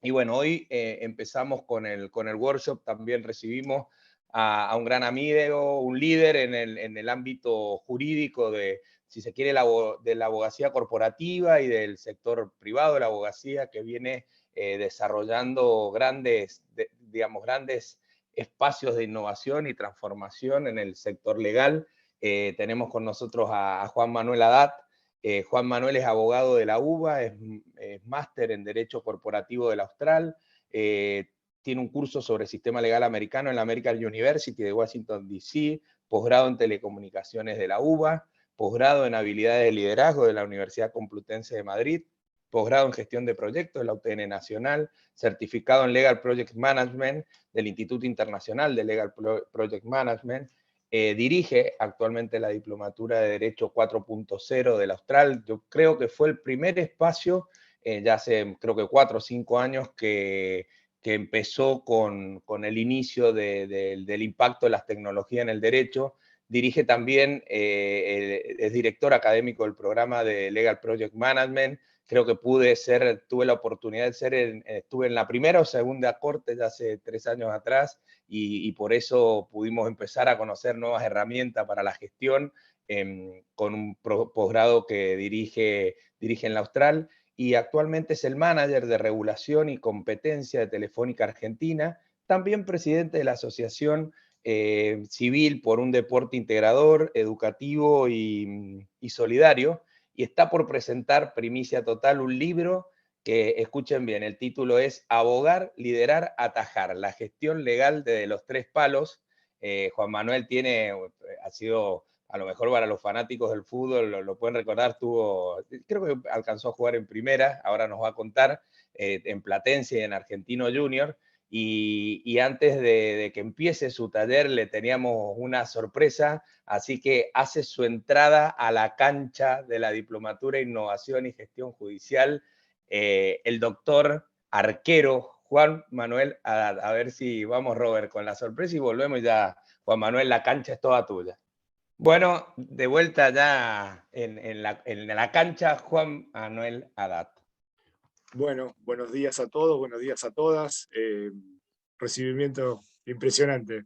Y bueno, hoy empezamos con el workshop, también recibimos a un gran amigo, un líder en el ámbito jurídico de, si se quiere, de la abogacía corporativa y del sector privado de la abogacía, que viene desarrollando digamos, grandes espacios de innovación y transformación en el sector legal. Tenemos con nosotros a Juan Manuel Haddad. Juan Manuel es abogado de la UBA, es máster en Derecho Corporativo del Austral, tiene un curso sobre sistema legal americano en la American University de Washington, D.C., posgrado en telecomunicaciones de la UBA, posgrado en habilidades de liderazgo de la Universidad Complutense de Madrid, posgrado en gestión de proyectos de la UTN Nacional, certificado en Legal Project Management del Instituto Internacional de Legal Project Management. Dirige actualmente la Diplomatura de Derecho 4.0 del Austral. Yo creo que fue el primer espacio, ya hace creo que 4 o 5 años, que empezó con el inicio del impacto de las tecnologías en el derecho. Dirige también, es director académico del programa de Legal Project Management. Creo que tuve la oportunidad de estuve en la primera o segunda corte ya hace 3 años atrás, y por eso pudimos empezar a conocer nuevas herramientas para la gestión, con un posgrado que dirige en la Austral, y actualmente es el manager de regulación y competencia de Telefónica Argentina, también presidente de la Asociación Civil por un Deporte Integrador, Educativo y Solidario, y está por presentar, primicia total, un libro que, escuchen bien, el título es Abogar, Liderar, Atajar, la gestión legal de los tres palos. Juan Manuel ha sido, a lo mejor para los fanáticos del fútbol, lo pueden recordar, creo que alcanzó a jugar en primera, ahora nos va a contar, en Platense y en Argentino Junior. Y antes de que empiece su taller le teníamos una sorpresa, así que hace su entrada a la cancha de la Diplomatura, Innovación y Gestión Judicial, el doctor arquero Juan Manuel Haddad. A ver si vamos, Robert, con la sorpresa y volvemos ya. Juan Manuel, la cancha es toda tuya. Bueno, de vuelta ya en la cancha, Juan Manuel Haddad. Bueno, buenos días a todos, buenos días a todas. Recibimiento impresionante,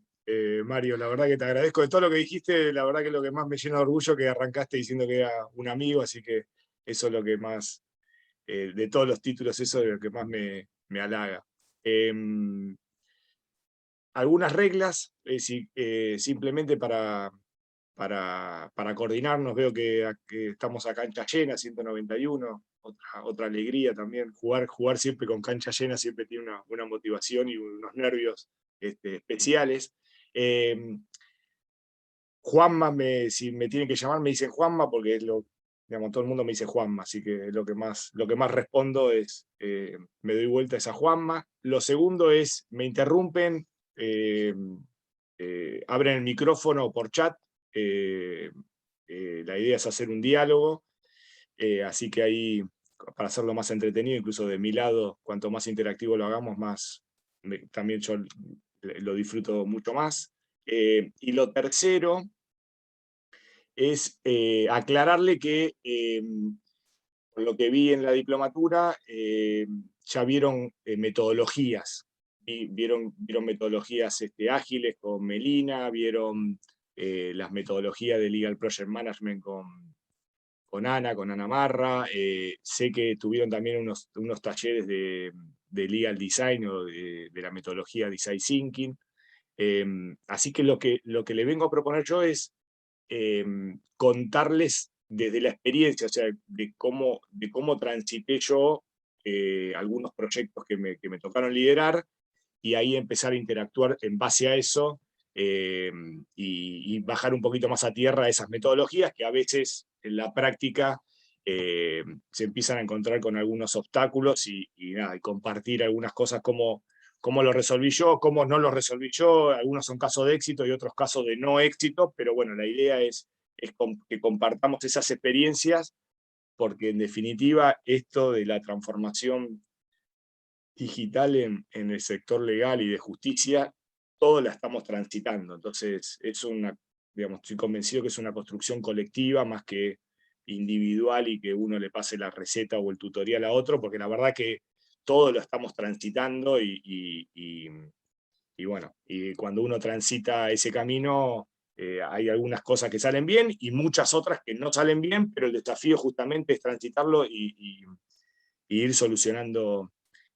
Mario. La verdad que te agradezco de todo lo que dijiste. La verdad que lo que más me llena de orgullo que arrancaste diciendo que era un amigo, así que eso es lo que más, de todos los títulos, eso es lo que más me halaga. Algunas reglas, simplemente para coordinarnos. Veo que estamos a cancha llena, 191, otra alegría también. Jugar siempre con cancha llena siempre tiene una motivación y unos nervios especiales. Eh, Juanma, si me tienen que llamar, me dicen Juanma, porque digamos, todo el mundo me dice Juanma, así que lo que más respondo es, me doy vuelta a esa Juanma. Lo segundo es, me interrumpen, eh, abren el micrófono por chat. eh, la idea es hacer un diálogo, así que ahí, para hacerlo más entretenido, incluso de mi lado, cuanto más interactivo lo hagamos, también yo lo disfruto mucho más. Y lo tercero es aclararle que, por lo que vi en la diplomatura, ya vieron metodologías. Vieron metodologías ágiles con Melina, vieron las metodologías de Legal Project Management con Ana Marra. Sé que tuvieron también unos talleres de Legal Design o de la metodología Design Thinking. Así que lo que le vengo a proponer yo es contarles desde la experiencia, o sea, de cómo transité yo algunos proyectos que me tocaron liderar, y ahí empezar a interactuar en base a eso, y bajar un poquito más a tierra esas metodologías que a veces en la práctica se empiezan a encontrar con algunos obstáculos, y compartir algunas cosas, cómo lo resolví yo, cómo no lo resolví yo. Algunos son casos de éxito y otros casos de no éxito, pero bueno, la idea es que compartamos esas experiencias, porque en definitiva esto de la transformación digital en el sector legal y de justicia, todos la estamos transitando. Entonces, digamos, estoy convencido que es una construcción colectiva más que individual, y que uno le pase la receta o el tutorial a otro, porque la verdad que todo lo estamos transitando y bueno, y cuando uno transita ese camino, hay algunas cosas que salen bien y muchas otras que no salen bien, pero el desafío justamente es transitarlo y ir solucionando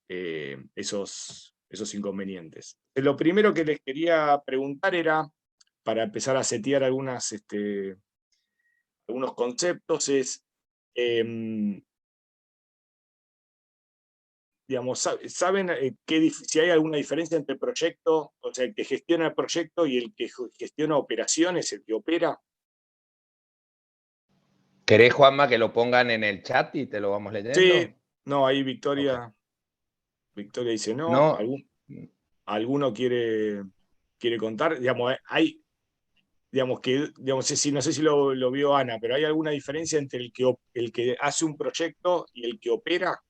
esos inconvenientes. Lo primero que les quería preguntar era, para empezar a setear algunos conceptos, es, digamos, ¿saben si hay alguna diferencia entre el proyecto, o sea, el que gestiona el proyecto y el que gestiona operaciones, el que opera? ¿Querés, Juanma, que lo pongan en el chat y te lo vamos leyendo? Sí, no, ahí Ok. Victoria dice no, No. alguno quiere contar, digamos, hay, digamos, que, digamos, no sé si lo vio Ana, pero ¿hay alguna diferencia entre el que hace un proyecto y el que opera?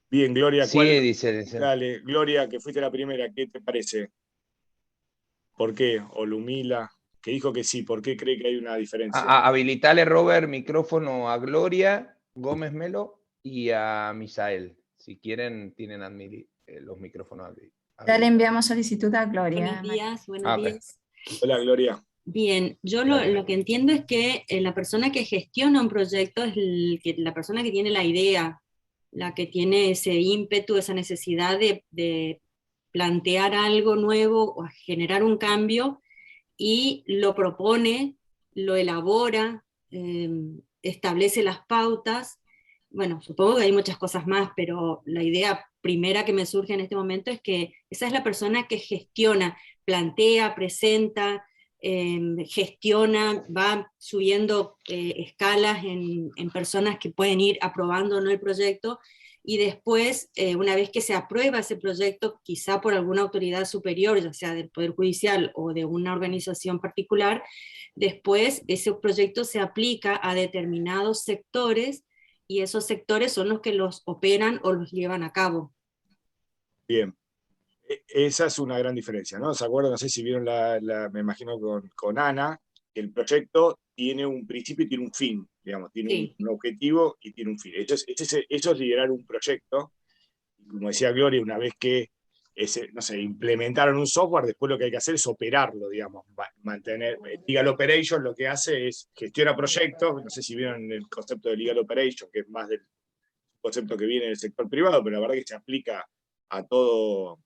Bien, Gloria, Sí, dice. dale, Gloria, que fuiste la primera, ¿qué te parece? ¿Por qué? O Lumila, que dijo que sí, ¿por qué cree que hay una diferencia? Habilitale, Robert, micrófono a Gloria Gómez Melo y a Misael. Si quieren, tienen los micrófonos Ya le habilitados. enviamos solicitud a Gloria. Buenos días, buenos Ok. días. Hola, Gloria. Bien, yo Dale. lo que entiendo es que la persona que gestiona un proyecto es la persona que tiene la idea, la que tiene ese ímpetu, esa necesidad de plantear algo nuevo o generar un cambio y lo propone, lo elabora, establece las pautas. Bueno, supongo que hay muchas cosas más, pero la idea primera que me surge en este momento es que esa es la persona que gestiona, plantea, presenta, gestiona, va subiendo escalas en personas que pueden ir aprobando o no el proyecto, y después, una vez que se aprueba ese proyecto, quizá por alguna autoridad superior, ya sea del Poder Judicial o de una organización particular, después ese proyecto se aplica a determinados sectores y esos sectores son los que los operan o los llevan a cabo. Bien. Esa es una gran diferencia, ¿no? ¿Se acuerdan? No sé si vieron me imagino con Ana, que el proyecto tiene un principio y tiene un fin, digamos, tiene Sí. un objetivo y tiene un fin. Eso es liderar un proyecto. Como decía Gloria, una vez que no sé, implementaron un software, después lo que hay que hacer es operarlo, digamos, mantener. Legal Operation lo que hace es gestiona proyectos, no sé si vieron el concepto de Legal Operation, que es más del concepto que viene del sector privado, pero la verdad que se aplica a todo,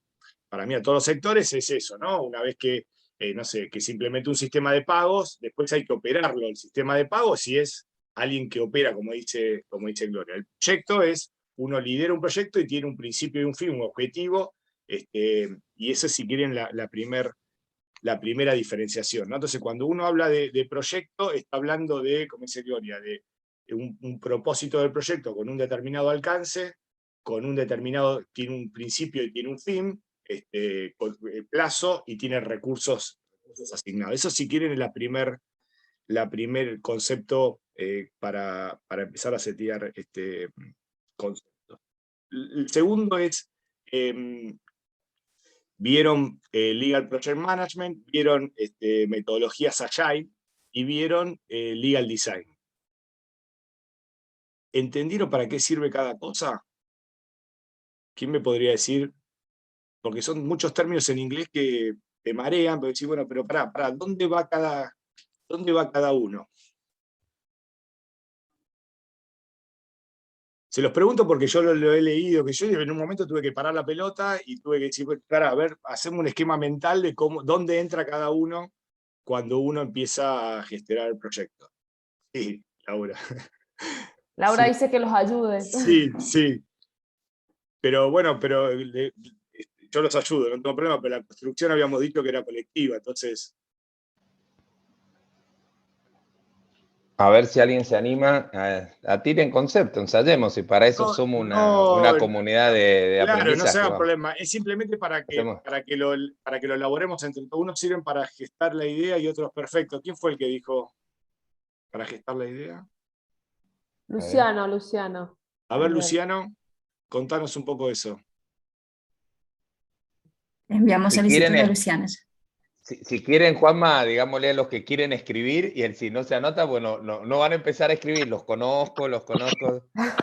para mí a todos los sectores, es eso, ¿no? Una vez que, no sé, que se implementa un sistema de pagos, después hay que operarlo, el sistema de pagos, y es alguien que opera, como dice Gloria. El proyecto es, uno lidera un proyecto y tiene un principio y un fin, un objetivo, y eso, si quieren, la primera diferenciación, ¿no? Entonces, cuando uno habla de proyecto, está hablando de, como dice Gloria, de un propósito del proyecto con un determinado alcance, tiene un principio y tiene un fin, con plazo y tiene recursos asignados. Eso, si quieren, es la primer concepto para empezar a setear este concepto. El segundo es, vieron Legal Project Management, vieron metodologías Agile y vieron Legal Design. ¿Entendieron para qué sirve cada cosa? ¿Quién me podría decir? Porque son muchos términos en inglés que te marean, pero decís, bueno, pero pará, ¿dónde va cada uno? Se los pregunto porque yo lo he leído, que yo en un momento tuve que parar la pelota y tuve que decir, pará, a ver, hacemos un esquema mental de dónde entra cada uno cuando uno empieza a gestionar el proyecto. Sí, Laura. Laura Sí, dice que los ayude. sí. Pero bueno, yo los ayudo, no tengo problema, pero la construcción habíamos dicho que era colectiva, entonces... A ver si alguien se anima a tirar en concepto, ensayemos, y para eso somos una comunidad de claro, aprendizaje. no se haga Vamos. problema, es simplemente para que lo elaboremos entre todos. Unos sirven para gestar la idea y otros perfecto. ¿Quién fue el que dijo para gestar la idea? Luciano. A ver, Luciano, contanos un poco eso. Le enviamos Si solicitud quieren, a Luciana. Si quieren, Juanma, digámosle a los que quieren escribir, y si no se anota, bueno, no van a empezar a escribir, los conozco.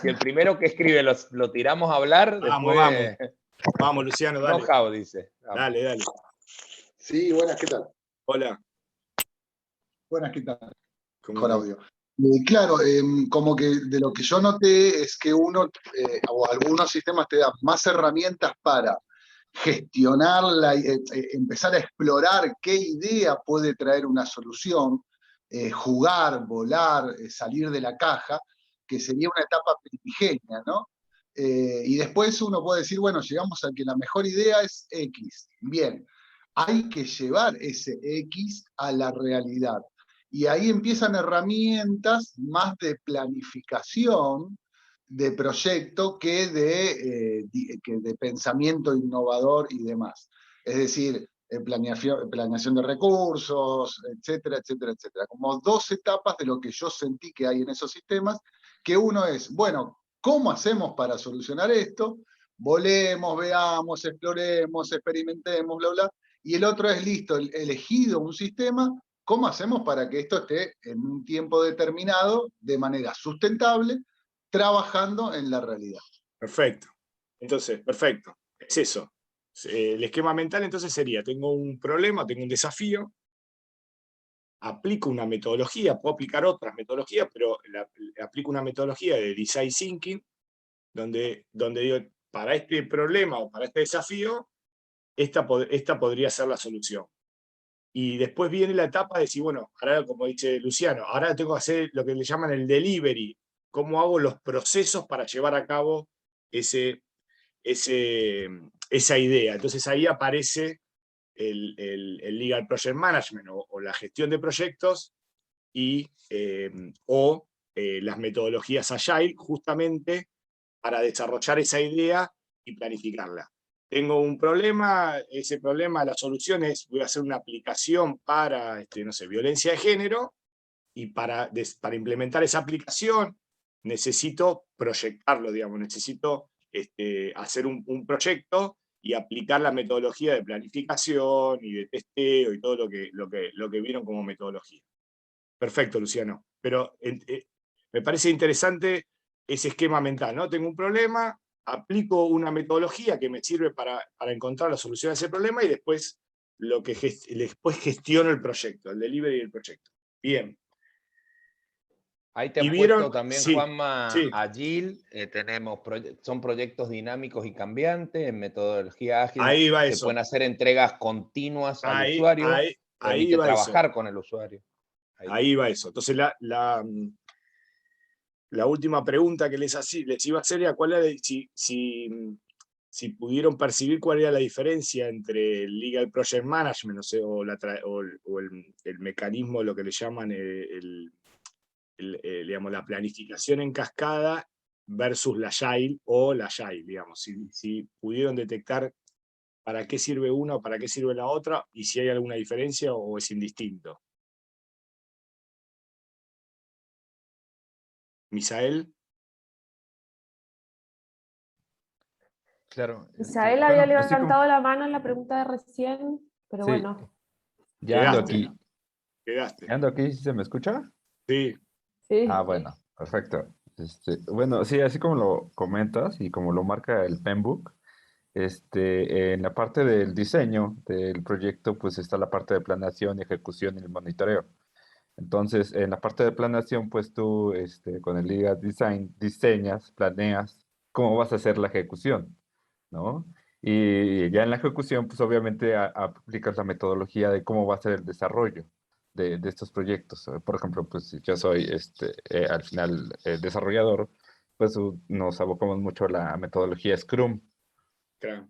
Si el primero que escribe lo tiramos a hablar, Vamos, después... vamos, Luciano, dale. Enojado, dice. Vamos. Dale. Sí, buenas, ¿qué tal? Hola. Buenas, ¿qué tal? ¿Cómo Con estás? audio. Claro, como que de lo que yo noté es que uno, o algunos sistemas te dan más herramientas para gestionar, empezar a explorar qué idea puede traer una solución, jugar, volar, salir de la caja, que sería una etapa primigenia, ¿no? Y después uno puede decir, bueno, llegamos a que la mejor idea es X. Bien, hay que llevar ese X a la realidad. Y ahí empiezan herramientas más de planificación de proyecto que de pensamiento innovador y demás. Es decir, planeación de recursos, etcétera, etcétera, etcétera. Como dos etapas de lo que yo sentí que hay en esos sistemas, que uno es, bueno, ¿cómo hacemos para solucionar esto? Volemos, veamos, exploremos, experimentemos, bla, bla. Y el otro es, listo, elegido un sistema, ¿cómo hacemos para que esto esté en un tiempo determinado, de manera sustentable, trabajando en la realidad? Perfecto. Entonces, perfecto. Es eso. El esquema mental entonces sería, tengo un problema, tengo un desafío, aplico una metodología, puedo aplicar otras metodologías, pero aplico una metodología de design thinking, donde digo, para este problema o para este desafío, esta podría ser la solución. Y después viene la etapa de decir, bueno, ahora como dice Luciano, ahora tengo que hacer lo que le llaman el delivery, cómo hago los procesos para llevar a cabo esa idea. Entonces ahí aparece el Legal Project Management o la gestión de proyectos o las metodologías Agile, justamente para desarrollar esa idea y planificarla. Tengo un problema, ese problema, la solución es, voy a hacer una aplicación para, no sé, violencia de género, y para implementar esa aplicación necesito proyectarlo, digamos, necesito hacer un proyecto y aplicar la metodología de planificación y de testeo y todo lo que vieron como metodología. Perfecto, Luciano. Pero me parece interesante ese esquema mental, ¿no? Tengo un problema, aplico una metodología que me sirve para encontrar la solución a ese problema y después gestiono el proyecto, el delivery del proyecto. Bien. Ahí te ¿Y han vieron? puesto también, Sí, Juanma, sí. Agile. Son proyectos dinámicos y cambiantes. En metodología ágil Ahí va se eso. pueden hacer entregas continuas al Ahí usuario. Permite va trabajar eso. con el usuario. Ahí va eso. Entonces la última pregunta que les iba a hacer era cuál era, si pudieron percibir cuál era la diferencia entre el Legal Project Management, no sé, o el mecanismo, lo que le llaman digamos, la planificación en cascada versus la Agile o la Agile, digamos. Si pudieron detectar para qué sirve una o para qué sirve la otra, y si hay alguna diferencia o es indistinto. Misael. Claro. Isael había Bueno, así levantado como... la mano en la pregunta de recién, pero Sí, bueno. ya ando Quedaste. aquí. Quedaste. ¿Ya ando aquí? ¿Se me escucha? Sí. Sí. Ah, bueno, perfecto. Bueno, sí, así como lo comentas y como lo marca el Penbook, en la parte del diseño del proyecto, pues está la parte de planeación y ejecución y el monitoreo. Entonces, en la parte de planeación, pues tú, con el Legal Design, diseñas, planeas cómo vas a hacer la ejecución, ¿no? Y ya en la ejecución, pues obviamente aplicas la metodología de cómo va a ser el desarrollo de estos proyectos. Por ejemplo, pues yo soy, al final, desarrollador, pues nos abocamos mucho a la metodología Scrum, Claro.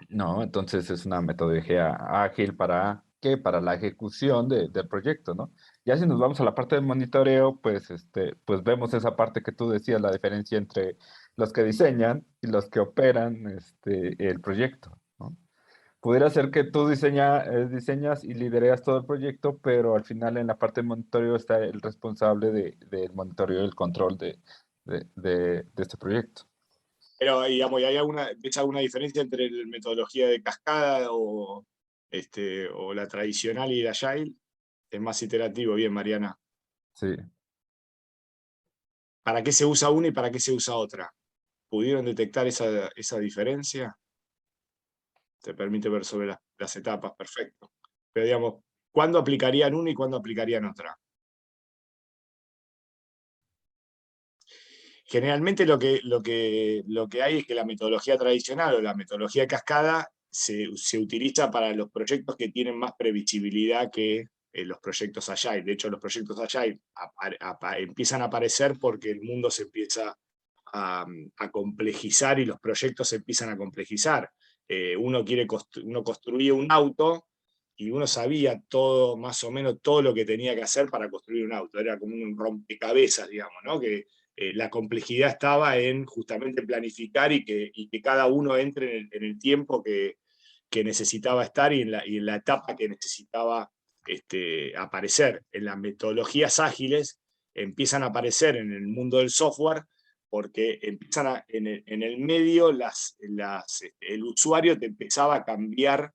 ¿no? Entonces es una metodología ágil para, ¿qué? Para la ejecución del proyecto, ¿no? Ya si nos vamos a la parte de monitoreo, pues, pues vemos esa parte que tú decías, la diferencia entre los que diseñan y los que operan el proyecto, ¿no? Pudiera ser que tú diseñas y lidereas todo el proyecto, pero al final en la parte de monitoreo está el responsable del monitoreo y el control de este proyecto. Pero, digamos, ¿ves alguna diferencia entre la metodología de cascada o o la tradicional y el Agile, es más iterativo. Bien, Mariana. Sí. ¿Para qué se usa una y para qué se usa otra? ¿Pudieron detectar esa diferencia? Te permite ver sobre las etapas, perfecto. Pero digamos, ¿cuándo aplicarían una y cuándo aplicarían otra? Generalmente lo que hay es que la metodología tradicional o la metodología cascada se utiliza para los proyectos que tienen más previsibilidad que los proyectos Agile. De hecho, los proyectos Agile empiezan a aparecer porque el mundo se empieza a complejizar y los proyectos se empiezan a complejizar. Uno construía un auto y uno sabía todo, más o menos todo lo que tenía que hacer para construir un auto. Era como un rompecabezas, digamos, ¿no? Que la complejidad estaba en justamente planificar y que cada uno entre en el tiempo que necesitaba estar y en la etapa que necesitaba aparecer. En las metodologías ágiles empiezan a aparecer en el mundo del software porque empiezan en el medio el usuario te empezaba a cambiar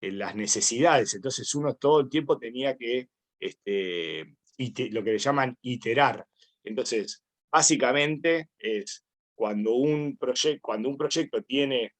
las necesidades, entonces uno todo el tiempo tenía que lo que le llaman iterar. Entonces, básicamente es cuando un proyecto tiene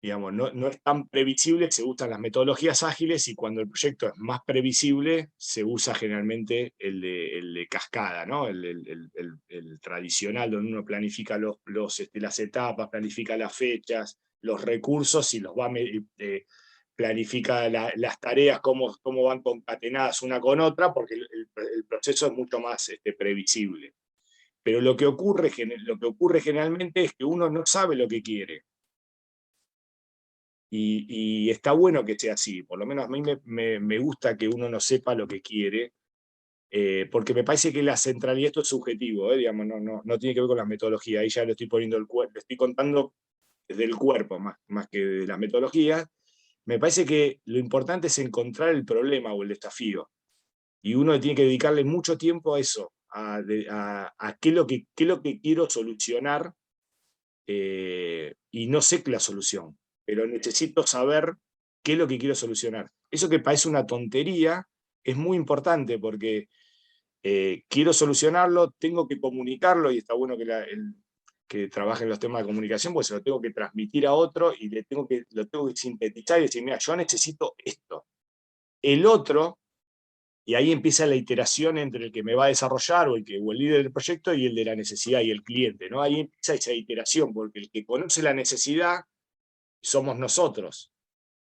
digamos, no es tan previsible, se usan las metodologías ágiles, y cuando el proyecto es más previsible, se usa generalmente el de cascada, ¿no? El tradicional, donde uno planifica las etapas, planifica las fechas, los recursos y planifica las tareas, cómo van concatenadas una con otra, porque el proceso es mucho más previsible. Pero lo que ocurre generalmente es que uno no sabe lo que quiere. Y está bueno que sea así, por lo menos a mí me gusta que uno no sepa lo que quiere, porque me parece que la centralidad, esto es subjetivo, digamos, no tiene que ver con la metodología, ahí ya le estoy poniendo le estoy contando desde el cuerpo más que de la metodología. Me parece que lo importante es encontrar el problema o el desafío, y uno tiene que dedicarle mucho tiempo a eso, a qué es lo que quiero solucionar, y no sé la solución, pero necesito saber qué es lo que quiero solucionar. Eso que parece una tontería es muy importante porque quiero solucionarlo, tengo que comunicarlo, y está bueno que trabaje en los temas de comunicación, porque se lo tengo que transmitir a otro y lo tengo que sintetizar y decir, mira, yo necesito esto. El otro, y ahí empieza la iteración entre el que me va a desarrollar o el líder del proyecto y el de la necesidad y el cliente, ¿no? Ahí empieza esa iteración, porque el que conoce la necesidad somos nosotros.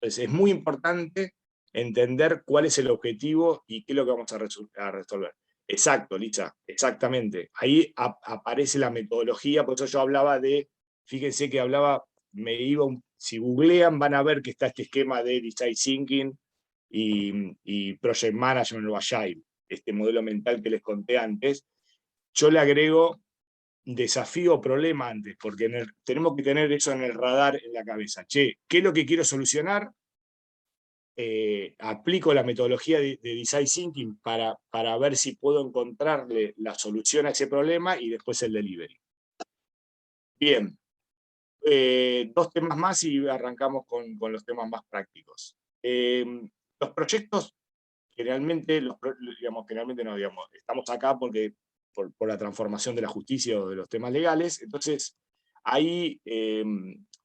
Entonces es muy importante entender cuál es el objetivo y qué es lo que vamos a resolver. Exacto, Lisa, exactamente. Ahí aparece la metodología, por eso yo hablaba fíjense que si googlean van a ver que está este esquema de Design Thinking y Project Management o Agile, este modelo mental que les conté antes. Yo le agrego desafío o problema antes, porque tenemos que tener eso en el radar, en la cabeza. Che, ¿qué es lo que quiero solucionar? Aplico la metodología de Design Thinking para ver si puedo encontrarle la solución a ese problema, y después el delivery. Bien, 2 temas más y arrancamos con los temas más prácticos. Los proyectos, generalmente no, digamos, estamos acá porque por la transformación de la justicia o de los temas legales, entonces ahí,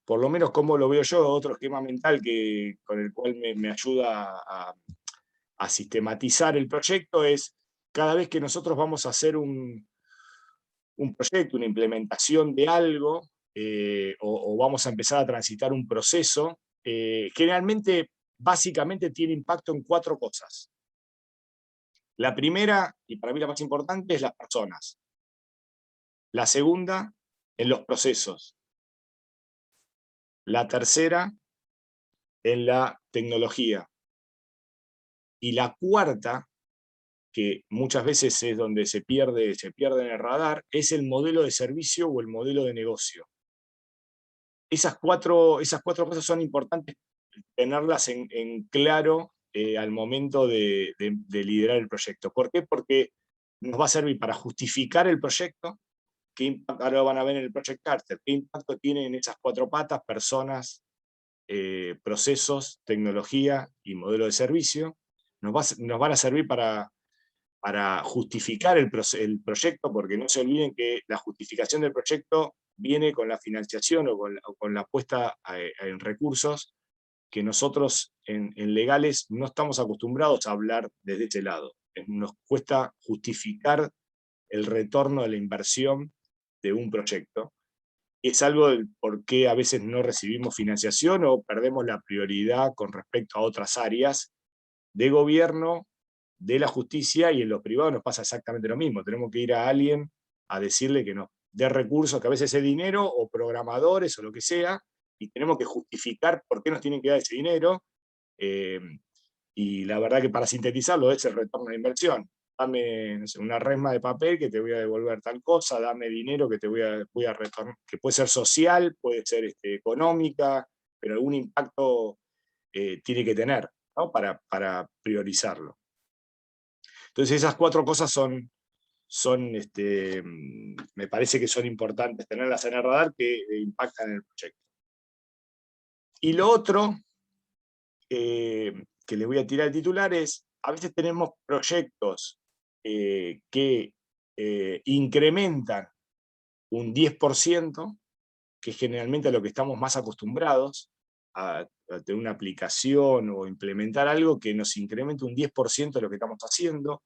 por lo menos como lo veo yo, otro esquema mental con el cual me ayuda a sistematizar el proyecto es, cada vez que nosotros vamos a hacer un proyecto, una implementación de algo, o vamos a empezar a transitar un proceso, generalmente, básicamente tiene impacto en 4 cosas. La primera, y para mí la más importante, es las personas. La segunda, en los procesos. La tercera, en la tecnología. Y la cuarta, que muchas veces es donde se pierde en el radar, es el modelo de servicio o el modelo de negocio. Esas cuatro cosas son importantes tenerlas en claro al momento de liderar el proyecto. ¿Por qué? Porque nos va a servir para justificar el proyecto, ¿qué impacto, ahora lo van a ver en el Project Carter, qué impacto tienen esas 4 patas, personas, procesos, tecnología y modelo de servicio? Nos van a servir para justificar el proyecto, porque no se olviden que la justificación del proyecto viene con la financiación o con la puesta en recursos, que nosotros en legales no estamos acostumbrados a hablar desde ese lado. Nos cuesta justificar el retorno de la inversión de un proyecto. Es algo del por qué a veces no recibimos financiación o perdemos la prioridad con respecto a otras áreas de gobierno, de la justicia, y en lo privado nos pasa exactamente lo mismo. Tenemos que ir a alguien a decirle que nos dé recursos, que a veces es dinero o programadores o lo que sea, y tenemos que justificar por qué nos tienen que dar ese dinero. Y la verdad que para sintetizarlo es el retorno de inversión. Dame, no sé, una resma de papel que te voy a devolver tal cosa, dame dinero que te voy a retornar, que puede ser social, puede ser económica, pero algún impacto tiene que tener, ¿no? Para priorizarlo. Entonces esas 4 cosas me parece que son importantes tenerlas en el radar, que impactan en el proyecto. Y lo otro que le voy a tirar el titular es, a veces tenemos proyectos que incrementan un 10%, que es generalmente a lo que estamos más acostumbrados, a tener una aplicación o implementar algo que nos incremente un 10% de lo que estamos haciendo.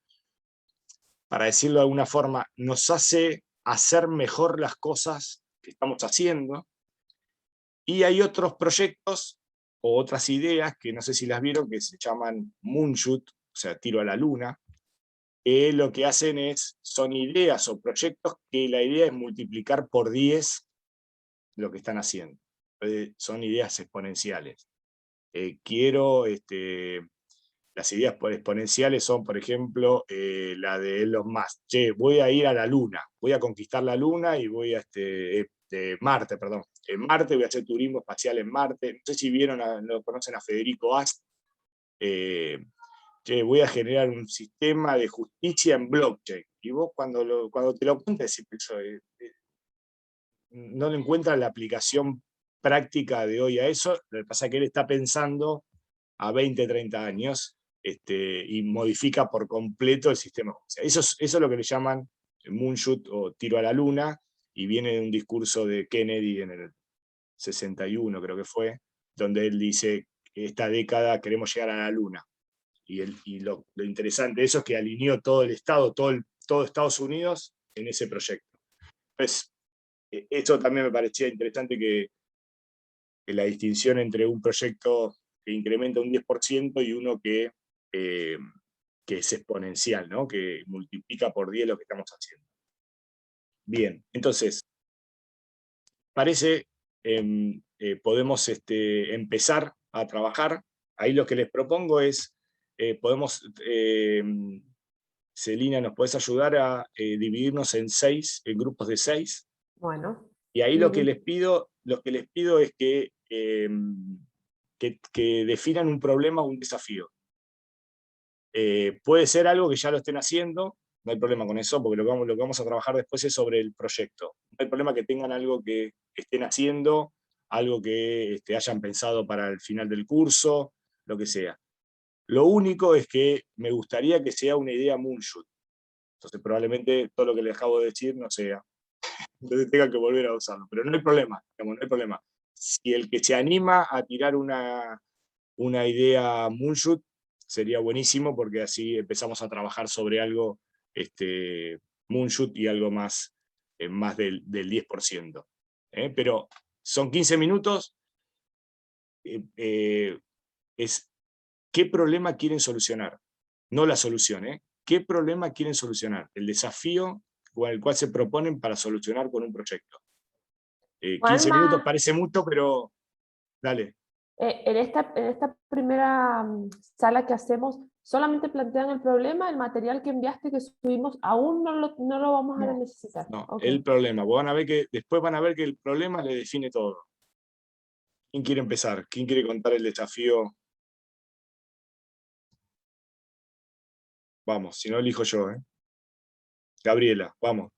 Para decirlo de alguna forma, nos hace hacer mejor las cosas que estamos haciendo. Y hay otros proyectos o otras ideas que no sé si las vieron, que se llaman Moonshoot, o sea, tiro a la luna, que lo que hacen son ideas o proyectos que la idea es multiplicar por 10 lo que están haciendo. Son ideas exponenciales. Las ideas exponenciales son, por ejemplo, la de Elon Musk. Che, voy a ir a la Luna, voy a conquistar la Luna y voy a Marte, perdón. En Marte voy a hacer turismo espacial en Marte. No sé si lo conocen a Federico Ast. Che, voy a generar un sistema de justicia en blockchain. Y vos cuando te lo cuentas, no le encuentras la aplicación práctica de hoy a eso. Lo que pasa es que él está pensando a 20, 30 años, y modifica por completo el sistema. O sea, eso es lo que le llaman moonshoot o tiro a la luna, y viene de un discurso de Kennedy en el 61, creo que fue, donde él dice que esta década queremos llegar a la luna. Y lo interesante de eso es que alineó todo el Estado, todo Estados Unidos en ese proyecto. Entonces, eso también me parecía interesante, que la distinción entre un proyecto que incrementa un 10% y uno que es exponencial, ¿no? Que multiplica por 10 lo que estamos haciendo. Bien, entonces, parece podemos empezar a trabajar. Ahí lo que les propongo es, Celina, ¿nos podés ayudar a dividirnos en grupos de 6? Bueno, Y ahí lo que les pido es que definan un problema o un desafío. Puede ser algo que ya lo estén haciendo, no hay problema con eso, porque lo que vamos a trabajar después es sobre el proyecto. No hay problema que tengan algo que estén haciendo, algo que hayan pensado para el final del curso, lo que sea. Lo único es que me gustaría que sea una idea moonshoot. Entonces probablemente todo lo que les acabo de decir no sea. Entonces tengan que volver a usarlo. Pero no hay problema, digamos, no hay problema. Si el que se anima a tirar una idea moonshoot, sería buenísimo, porque así empezamos a trabajar sobre algo moonshoot y algo más, más del 10%. Pero son 15 minutos. Es qué problema quieren solucionar, no la solución. ¿Qué problema quieren solucionar? El desafío con el cual se proponen para solucionar con un proyecto. 15 minutos Juanma, parece mucho, pero dale. en esta primera sala que hacemos, ¿solamente plantean el problema? ¿El material que enviaste, que subimos, aún no lo vamos a No, necesitar? no, Ok. el problema. Después van a ver que el problema le define todo. ¿Quién quiere empezar? ¿Quién quiere contar el desafío? Vamos, si no elijo yo. Gabriela, vamos.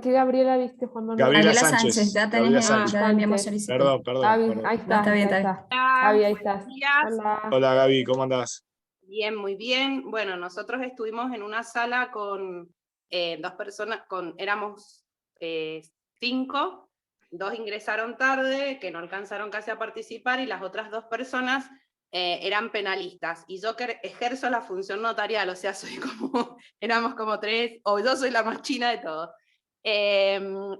¿Qué Gabriela viste, Juan Manuel? Gabriela Gabriela Sánchez. Sánchez, ya Gabriela tenés, Sánchez. ya enviamos solicitud. Perdón, Gaby, perdón. ahí está, Está bien, ahí está bien. está. Gaby, ahí estás. Buenos días. Hola. Hola Gaby, ¿cómo andás? Bien, muy bien. Bueno, nosotros estuvimos en una sala con 2 personas, éramos 5, 2 ingresaron tarde, que no alcanzaron casi a participar, y las otras 2 personas eran penalistas. Y yo que ejerzo la función notarial, o sea, éramos como 3, o yo soy la más china de todos.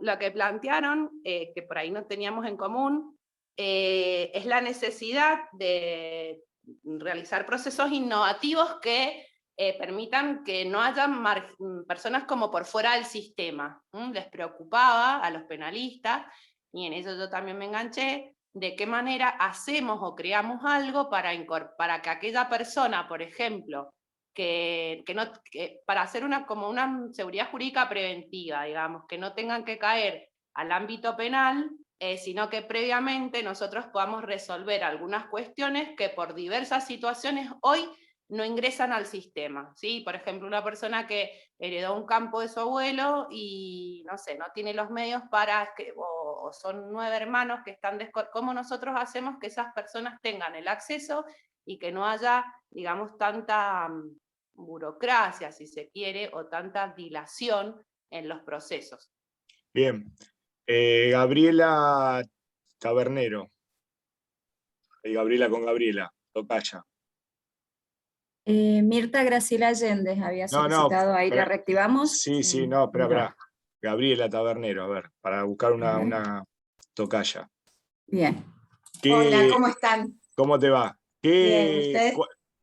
Lo que plantearon, que por ahí no teníamos en común, es la necesidad de realizar procesos innovativos que permitan que no haya personas como por fuera del sistema. Les preocupaba a los penalistas, y en eso yo también me enganché, de qué manera hacemos o creamos algo para que aquella persona, por ejemplo, para hacer como una seguridad jurídica preventiva, digamos, que no tengan que caer al ámbito penal, sino que previamente nosotros podamos resolver algunas cuestiones que por diversas situaciones hoy no ingresan al sistema, ¿sí? Por ejemplo, una persona que heredó un campo de su abuelo y, no sé, no tiene los medios o son 9 hermanos que están ¿cómo nosotros hacemos que esas personas tengan el acceso y que no haya, digamos, tanta burocracia, si se quiere, o tanta dilación en los procesos? Bien. Gabriela Tabernero. Gabriela con Gabriela, tocaya. Mirta Graciela Allende había No, solicitado, ahí la reactivamos. Sí, no, espera. Gabriela Tabernero, a ver, para buscar una tocaya. Bien. Hola, ¿cómo están? ¿Cómo te va? Bien, ¿ustedes?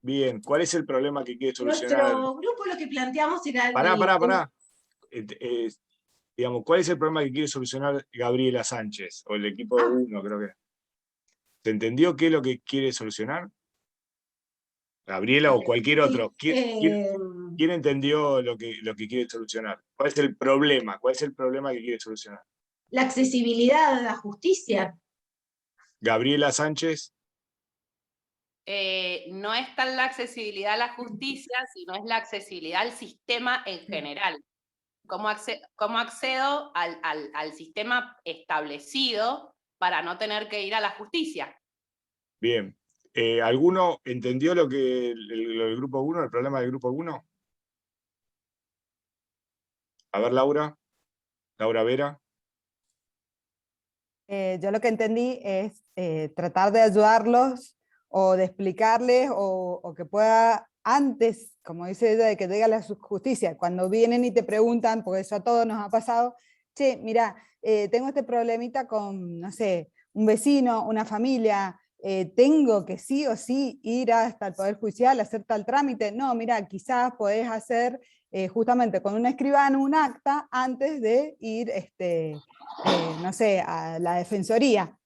Bien, ¿cuál es el problema que quiere solucionar? Nuestro grupo lo que planteamos era... Pará. Digamos, ¿cuál es el problema que quiere solucionar Gabriela Sánchez? O el equipo de 1, creo que. ¿Se entendió qué es lo que quiere solucionar? Gabriela o cualquier otro. ¿Quién entendió lo que quiere solucionar? ¿Cuál es el problema? ¿Cuál es el problema que quiere solucionar? La accesibilidad a la justicia. Gabriela Sánchez. No es tan la accesibilidad a la justicia, sino es la accesibilidad al sistema en general. ¿Cómo accedo al sistema establecido para no tener que ir a la justicia? Bien. ¿Alguno entendió lo que el grupo 1, el problema del grupo 1? A ver, Laura. Laura Vera. Yo lo que entendí es tratar de ayudarlos o de explicarles o que pueda antes, como dice ella, de que llegue a la justicia, cuando vienen y te preguntan, porque eso a todos nos ha pasado, che, mira, tengo este problemita con, no sé, un vecino, una familia, tengo que sí o sí ir hasta el Poder Judicial, hacer tal trámite. No, mira, quizás podés hacer justamente con un escribano un acta antes de ir, no sé, a la defensoría.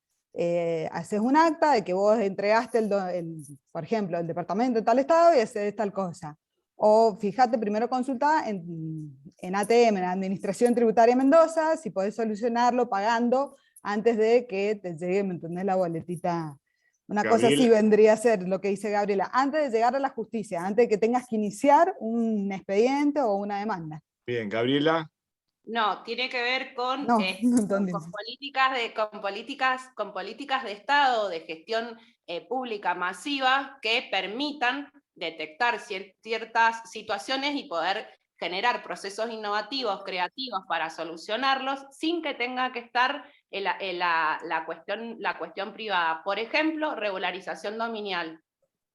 Haces un acta de que vos entregaste, por ejemplo, el departamento de tal estado y haces tal cosa. O fíjate, primero consulta en ATM, en la Administración Tributaria de Mendoza, si podés solucionarlo pagando antes de que te llegue, ¿me entendés? La boletita. Una cosa así vendría a ser lo que dice Gabriela, antes de llegar a la justicia, antes de que tengas que iniciar un expediente o una demanda. Bien, Gabriela. No, tiene que ver con políticas de Estado, de gestión pública masiva que permitan detectar ciertas situaciones y poder generar procesos innovativos, creativos para solucionarlos sin que tenga que estar la cuestión privada. Por ejemplo, regularización dominial.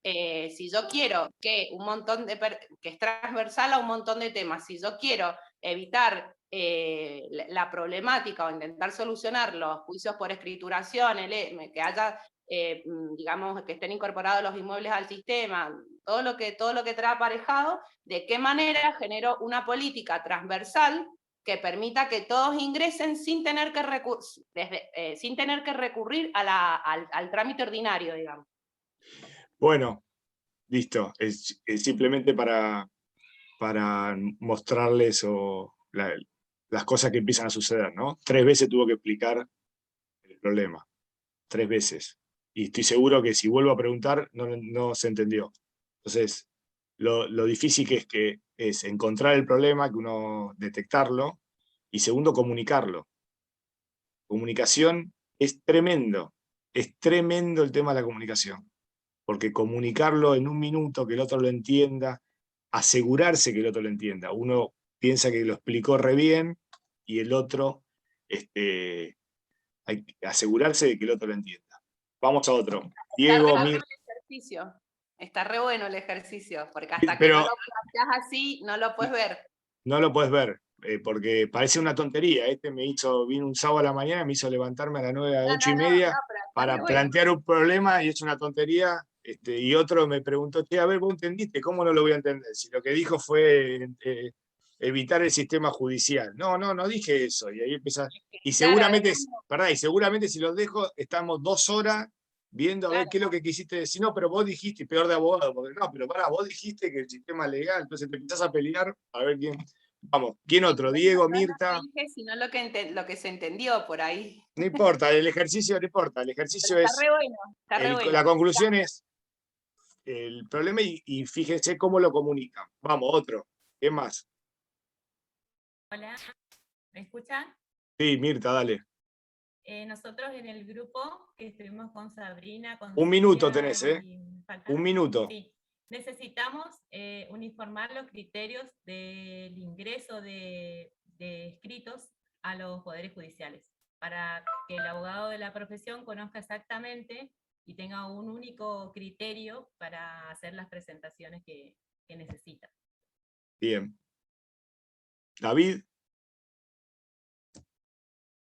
Si yo quiero que que es transversal a un montón de temas, si yo quiero evitar la problemática o intentar solucionar los juicios por escrituración, que haya, digamos, que estén incorporados los inmuebles al sistema, todo lo que trae aparejado, ¿de qué manera genero una política transversal que permita que todos ingresen sin tener que recurrir al trámite ordinario, digamos? Bueno, listo. Es simplemente para mostrarles las cosas que empiezan a suceder, ¿no? 3 veces tuvo que explicar el problema. 3 veces. Y estoy seguro que si vuelvo a preguntar, no se entendió. Entonces, lo difícil que es encontrar el problema, que uno detectarlo, Y segundo, comunicarlo. Comunicación es tremendo el tema de la comunicación, porque comunicarlo en un minuto, que el otro lo entienda, asegurarse que el otro lo entienda. Uno piensa que lo explicó re bien y el otro, hay que asegurarse de que el otro lo entienda. Vamos a otro. Diego, Está re Mir. bueno el ejercicio. Está re bueno el ejercicio, porque hasta Pero- que no lo planteas así, no lo puedes ver. No lo puedes ver, porque parece una tontería. Vino un sábado a la mañana, me hizo levantarme a las 9, a las 8:30 pero está para re bueno. plantear un problema y es una tontería. Y otro me preguntó, che, a ver, ¿vos entendiste? ¿Cómo no lo voy a entender? Si lo que dijo fue evitar el sistema judicial. No dije eso. Y ahí empieza. Y Claro, seguramente, es como- ¿verdad? Y seguramente si los dejo, estamos 2 horas viendo a ver Claro. qué es lo que quisiste decir. No, pero vos dijiste, y peor de abogado, porque no, pero pará, vos dijiste que el sistema es legal, entonces te empezás a pelear a ver quién. Vamos, ¿quién otro? Diego, No es lo Mirta. que dije, sino lo que se entendió por ahí. No importa, el ejercicio no importa. El ejercicio Pero es. está re bueno, está re bueno. La conclusión es el problema y fíjense cómo lo comunican. Vamos, otro. ¿Qué más? Hola, ¿me escuchan? Sí, Mirta, dale. Nosotros en el grupo que estuvimos con Sabrina, con Un minuto Silvia tenés, ¿eh? y faltan- Un minuto. Sí, necesitamos uniformar los criterios del ingreso de escritos a los poderes judiciales, para que el abogado de la profesión conozca exactamente y tenga un único criterio para hacer las presentaciones que necesita. Bien. David.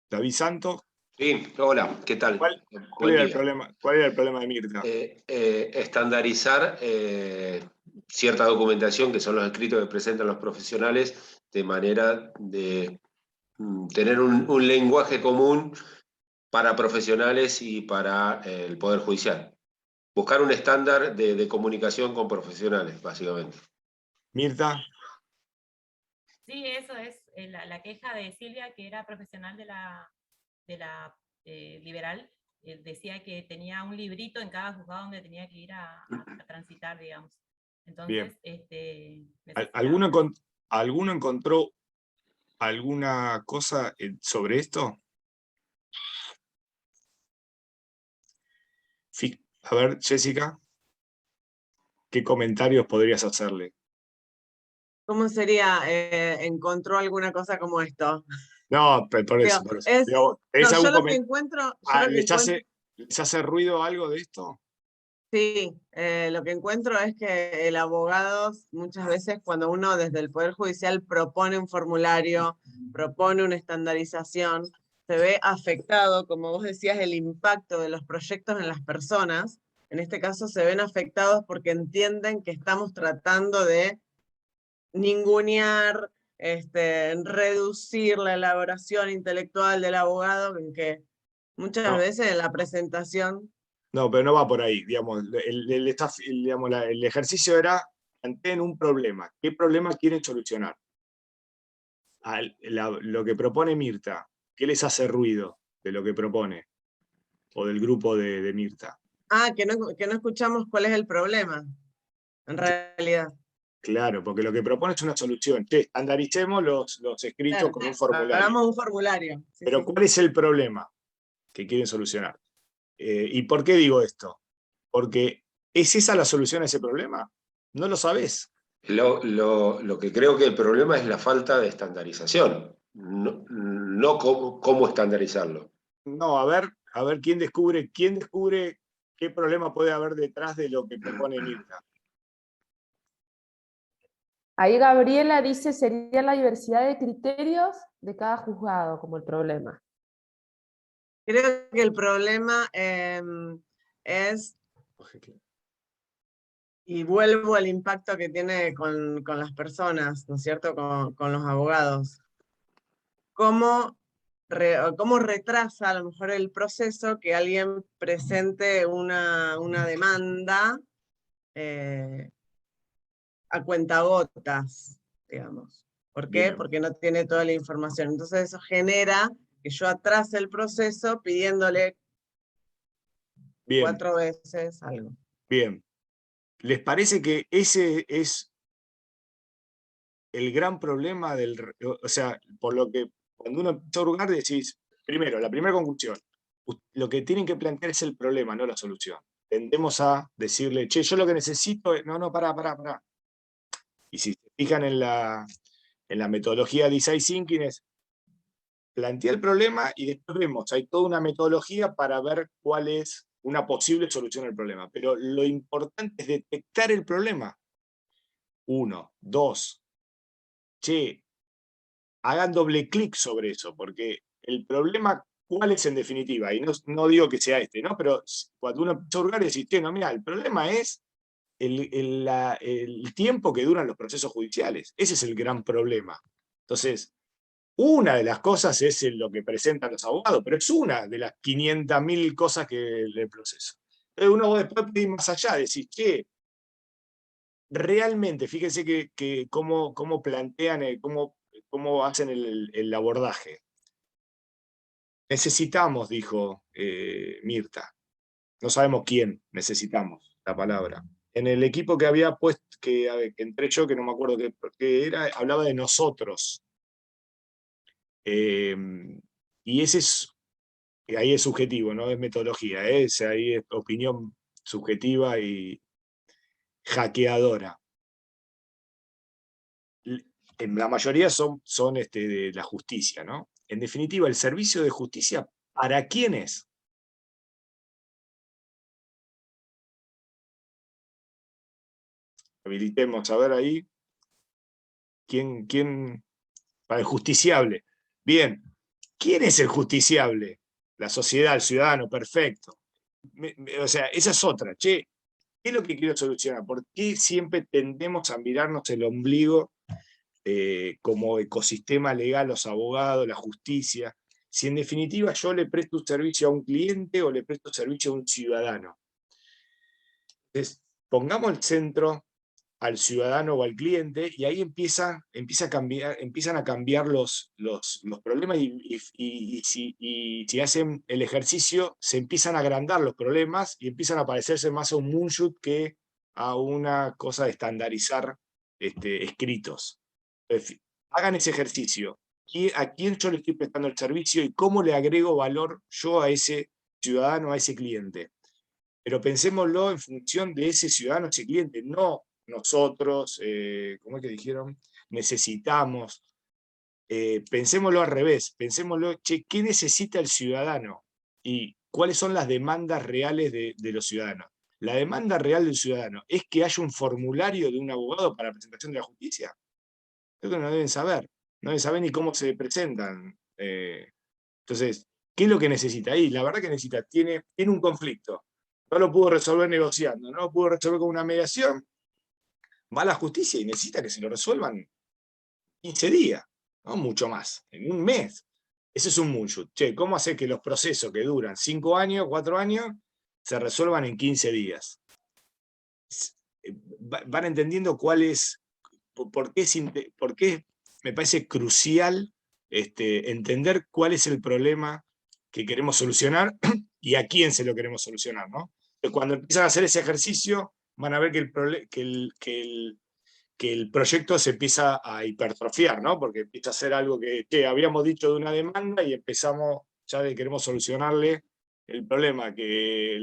David Santos. Sí, hola, ¿qué tal? ¿Cuál Buen era el día. problema? ¿Cuál era el problema de Mirta? Estandarizar cierta documentación que son los escritos que presentan los profesionales de manera de tener un lenguaje común para profesionales y para el Poder Judicial. Buscar un estándar de comunicación con profesionales, básicamente. Mirta. Sí, eso es la queja de Silvia, que era profesional de la liberal. Decía que tenía un librito en cada juzgado donde tenía que ir a transitar, digamos. Entonces, ¿Alguno encontró alguna cosa sobre esto? A ver, Jessica, ¿qué comentarios podrías hacerle? ¿Cómo sería? ¿Encontró alguna cosa como esto? No, por eso. Yo lo que encuentro... ¿Les hace ruido algo de esto? Sí, lo que encuentro es que el abogado, muchas veces cuando uno desde el Poder Judicial propone un formulario, propone una estandarización, se ve afectado, como vos decías, el impacto de los proyectos en las personas. En este caso se ven afectados porque entienden que estamos tratando de ningunear, reducir la elaboración intelectual del abogado, en que muchas veces en la presentación... No, pero no va por ahí. Digamos, el ejercicio era, planteen un problema. ¿Qué problema quieren solucionar? Lo que propone Mirta, ¿qué les hace ruido de lo que propone? O del grupo de Mirta. Que no escuchamos cuál es el problema, en realidad. Claro, porque lo que propone es una solución. Estandaricemos los escritos con un formulario. Hagamos un formulario. Sí, pero ¿cuál es el problema que quieren solucionar? ¿Y por qué digo esto? Porque ¿es esa la solución a ese problema? No lo sabés. Lo que creo que el problema es la falta de estandarización, no cómo estandarizarlo. No, a ver quién descubre qué problema puede haber detrás de lo que propone Mirta. Ahí Gabriela dice, sería la diversidad de criterios de cada juzgado como el problema. Creo que el problema es, y vuelvo al impacto que tiene con las personas, ¿no es cierto?, con los abogados. ¿Cómo retrasa a lo mejor el proceso que alguien presente una demanda a cuentagotas, digamos? ¿Por qué? Bien. Porque no tiene toda la información. Entonces eso genera que yo atrase el proceso pidiéndole 4 veces algo. Bien. ¿Les parece que ese es el gran problema o sea, por lo que cuando uno empieza a hurgar decís, primero, la primera conclusión, lo que tienen que plantear es el problema, no la solución. Tendemos a decirle, che, yo lo que necesito es, no, pará. Y si se fijan en la metodología de Design Thinking es, plantea el problema y después vemos, hay toda una metodología para ver cuál es una posible solución al problema. Pero lo importante es detectar el problema. 1, 2, che, hagan doble clic sobre eso, porque el problema, ¿cuál es en definitiva? Y no digo que sea este, ¿no? Pero cuando uno empieza a hurgar y dice, no, mira, el problema es el tiempo que duran los procesos judiciales. Ese es el gran problema. Entonces, una de las cosas es lo que presentan los abogados, pero es una de las 500.000 cosas que del proceso. Entonces uno después puede ir más allá, decir, che, realmente, fíjense que cómo plantean, cómo hacen el abordaje. Necesitamos, dijo Mirta. No sabemos quién necesitamos, la palabra. En el equipo que había puesto, que entré yo, que no me acuerdo qué era, hablaba de nosotros. Y ahí es subjetivo, no es metodología, ahí es opinión subjetiva y hackeadora. En la mayoría son de la justicia, ¿no? En definitiva, el servicio de justicia, ¿para quién es? Habilitemos a ver ahí quién para el justiciable. Bien, ¿quién es el justiciable? La sociedad, el ciudadano, perfecto. O sea, esa es otra. Che, ¿qué es lo que quiero solucionar? ¿Por qué siempre tendemos a mirarnos el ombligo como ecosistema legal, los abogados, la justicia? Si en definitiva yo le presto un servicio a un cliente o le presto servicio a un ciudadano. Entonces, pongamos el centro al ciudadano o al cliente, y ahí empiezan a cambiar los problemas, y si hacen el ejercicio, se empiezan a agrandar los problemas y empiezan a parecerse más a un moonshot que a una cosa de estandarizar escritos. Entonces, hagan ese ejercicio. ¿A quién yo le estoy prestando el servicio y cómo le agrego valor yo a ese ciudadano, a ese cliente? Pero pensémoslo en función de ese ciudadano, ese cliente, no nosotros, ¿cómo es que dijeron? Necesitamos. Pensémoslo al revés, pensémoslo, che, ¿qué necesita el ciudadano? ¿Y cuáles son las demandas reales de los ciudadanos? ¿La demanda real del ciudadano es que haya un formulario de un abogado para la presentación de la justicia? Creo que no deben saber ni cómo se presentan. Entonces, ¿qué es lo que necesita? Y la verdad que necesita, tiene un conflicto. No lo pudo resolver negociando, no lo pudo resolver con una mediación, va a la justicia y necesita que se lo resuelvan 15 días, no mucho más, en un mes. Ese es un moonshot. Che, ¿cómo hacer que los procesos que duran 5 años, 4 años, se resuelvan en 15 días? Van entendiendo cuál es, por qué me parece crucial entender cuál es el problema que queremos solucionar y a quién se lo queremos solucionar, ¿no? Entonces, cuando empiezan a hacer ese ejercicio, van a ver que el proyecto se empieza a hipertrofiar, ¿no? Porque empieza a ser algo que habíamos dicho de una demanda y empezamos, ya queremos solucionarle el problema, que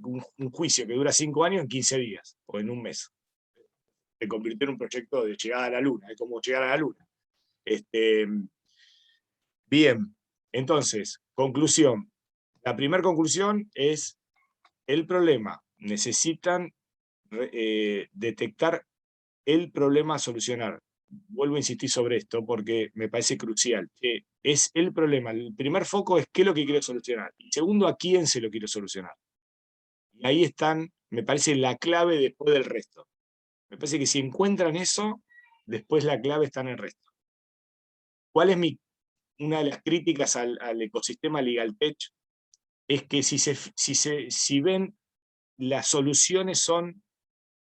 un juicio que dura 5 años en 15 días o en un mes. Se convirtió en un proyecto de llegada a la luna, es como llegar a la luna. Bien, entonces, conclusión. La primera conclusión es el problema. Necesitan detectar el problema a solucionar. Vuelvo a insistir sobre esto porque me parece crucial. Es el problema. El primer foco es qué es lo que quiero solucionar. Y segundo, a quién se lo quiero solucionar. Y ahí están, me parece, la clave después del resto. Me parece que si encuentran eso, después la clave está en el resto. ¿Cuál es una de las críticas al ecosistema LegalTech? Es que si ven, las soluciones son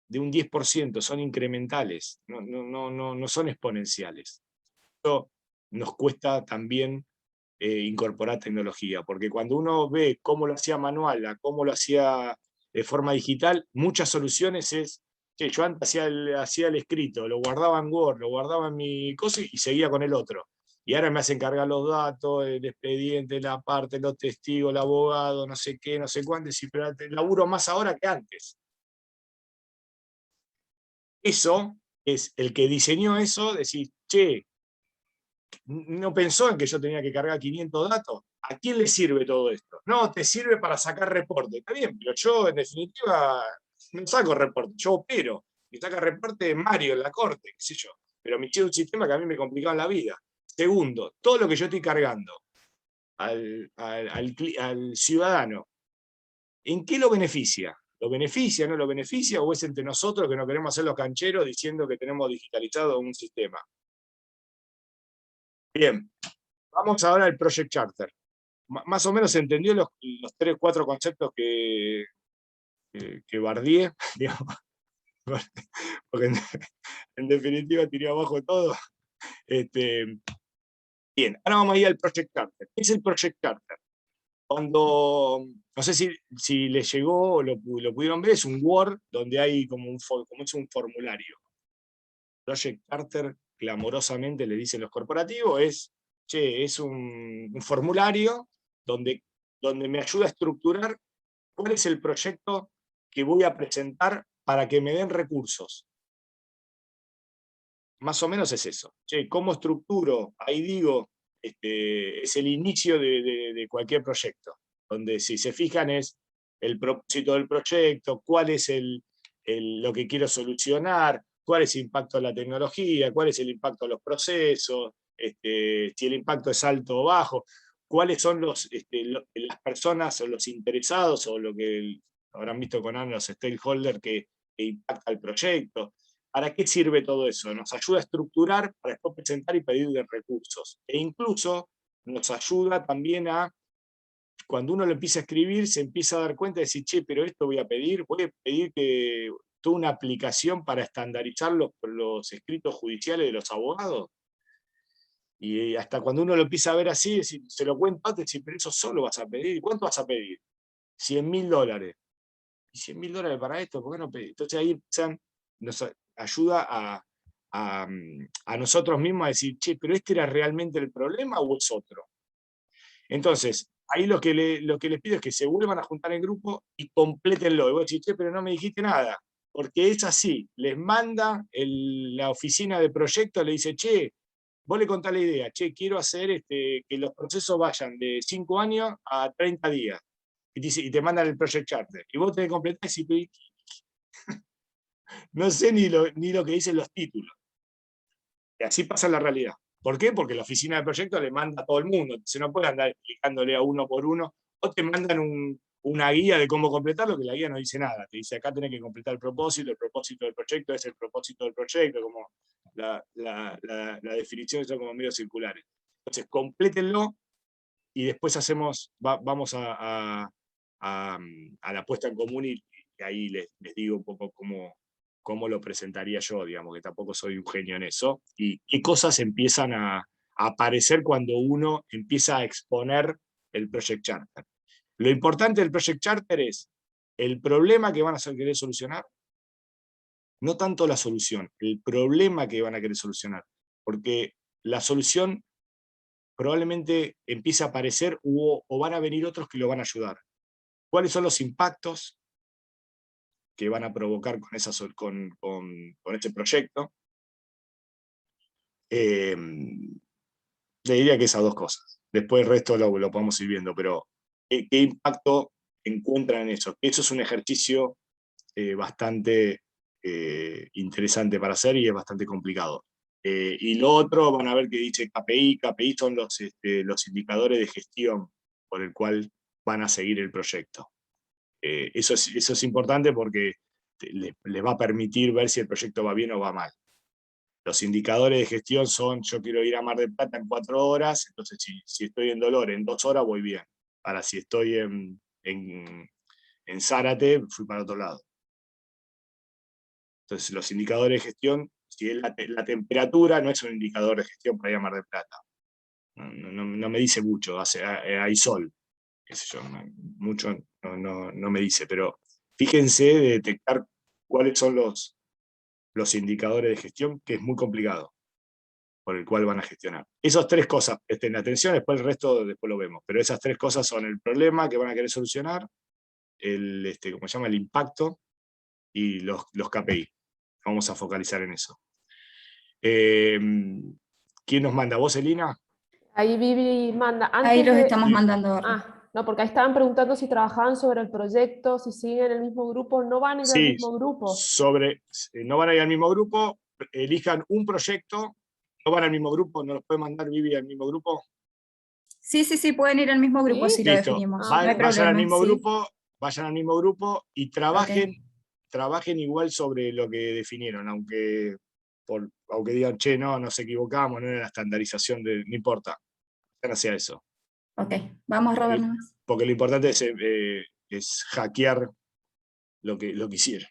de un 10%, son incrementales, no son exponenciales. Eso nos cuesta también incorporar tecnología, porque cuando uno ve cómo lo hacía manual a cómo lo hacía de forma digital, muchas soluciones es, che, yo antes hacía el escrito, lo guardaba en Word, lo guardaba en mi cosa y seguía con el otro. y ahora me hacen cargar los datos, el expediente, la parte, los testigos, el abogado, no sé qué, no sé cuánto, y pero laburo más ahora que antes. Eso es el que diseñó eso, decir, che, no pensó en que yo tenía que cargar 500 datos. ¿A quién le sirve todo esto? No, te sirve para sacar reporte. Está bien, pero yo en definitiva no saco reporte, yo opero. Y saca reporte Mario en la corte, qué sé yo. Pero me hice un sistema que a mí me complicaba la vida. Segundo, todo lo que yo estoy cargando al ciudadano, ¿en qué lo beneficia? ¿Lo beneficia, no lo beneficia? ¿O es entre nosotros que no queremos hacer los cancheros diciendo que tenemos digitalizado un sistema? Bien, vamos ahora al Project Charter. Más o menos se entendió los 3 o 4 conceptos que bardeé, digamos, porque en definitiva tiré abajo todo. Bien, ahora vamos a ir al Project Charter. ¿Qué es el Project Charter? Cuando, no sé si les llegó o lo pudieron ver, es un Word donde hay como es un formulario. Project Charter, clamorosamente le dicen los corporativos, es un formulario donde me ayuda a estructurar cuál es el proyecto que voy a presentar para que me den recursos. Más o menos es eso. ¿Cómo estructuro? Ahí digo, es el inicio de cualquier proyecto, donde si se fijan es el propósito del proyecto, cuál es lo que quiero solucionar, cuál es el impacto de la tecnología, cuál es el impacto de los procesos, si el impacto es alto o bajo, cuáles son las personas o los interesados o lo que habrán visto con Ana, los stakeholders que impacta el proyecto. ¿Para qué sirve todo eso? Nos ayuda a estructurar para después presentar y pedir de recursos. E incluso nos ayuda también cuando uno lo empieza a escribir, se empieza a dar cuenta de decir, che, pero esto voy a pedir que toda una aplicación para estandarizar los escritos judiciales de los abogados. Y hasta cuando uno lo empieza a ver así, se lo cuento antes, decir, pero eso solo vas a pedir. ¿Cuánto vas a pedir? $100.000. ¿Y $100.000 para esto? ¿Por qué no pedís? Entonces ahí nos ayuda a nosotros mismos a decir, che, pero ¿este era realmente el problema o es otro? Entonces, ahí lo que les pido es que se vuelvan a juntar en grupo y complétenlo. Y vos decís, che, pero no me dijiste nada. Porque es así, les manda la oficina de proyecto, le dice, che, vos le contás la idea, che, quiero hacer que los procesos vayan de 5 años a 30 días. Y te mandan el Project Charter. Y vos tenés que completar y decís, no sé ni lo que dicen los títulos. Y así pasa en la realidad. ¿Por qué? Porque la oficina de proyecto le manda a todo el mundo. Se no puede andar explicándole a uno por uno. O te mandan una guía de cómo completarlo, que la guía no dice nada. Te dice, acá tenés que completar el propósito del proyecto es el propósito del proyecto, como la definición son como medio circulares. Entonces, complétenlo y después vamos a la puesta en común y ahí les digo un poco cómo lo presentaría yo, digamos, que tampoco soy un genio en eso, y qué cosas empiezan a aparecer cuando uno empieza a exponer el Project Charter. Lo importante del Project Charter es el problema que van a querer solucionar, no tanto la solución, el problema que van a querer solucionar, porque la solución probablemente empiece a aparecer o van a venir otros que lo van a ayudar. ¿Cuáles son los impactos que van a provocar con este proyecto? Le diría que esas dos cosas. Después el resto lo podemos ir viendo, pero ¿qué impacto encuentran en eso? Eso es un ejercicio bastante interesante para hacer y es bastante complicado. Y lo otro, van a ver que dice KPI. KPI son los indicadores de gestión por el cual van a seguir el proyecto. Eso es importante porque les va a permitir ver si el proyecto va bien o va mal. Los indicadores de gestión son, yo quiero ir a Mar del Plata en 4 horas, entonces si estoy en Dolor en 2 horas voy bien. Ahora, si estoy en Zárate, fui para otro lado. Entonces, los indicadores de gestión, si es la temperatura, no es un indicador de gestión para ir a Mar del Plata. No me dice mucho, hay sol, qué sé yo, mucho no me dice, pero fíjense de detectar cuáles son los indicadores de gestión, que es muy complicado. por el cual van a gestionar. Esas 3 cosas, presten atención, después el resto después lo vemos, pero esas 3 cosas son el problema que van a querer solucionar, ¿cómo se llama? El impacto y los KPI. Vamos a focalizar en eso. ¿Quién nos manda? ¿Vos, Elina? Ahí Vivi manda. Ahí los estamos mandando ahora. No, porque ahí estaban preguntando si trabajaban sobre el proyecto, si siguen en el mismo grupo, no van a ir al Sí, mismo grupo. no van a ir al mismo grupo, elijan un proyecto, no van al mismo grupo, ¿no los puede mandar Vivi al mismo grupo? Sí, pueden ir al mismo grupo si lo Listo, definimos. No hay vayan al problema, mismo sí. grupo, vayan al mismo grupo y trabajen igual sobre lo que definieron, aunque digan, che, no nos equivocamos, no era la estandarización, no importa, vayan hacia eso. Ok, vamos Robert nomás. Porque lo importante es hackear lo que hicieron.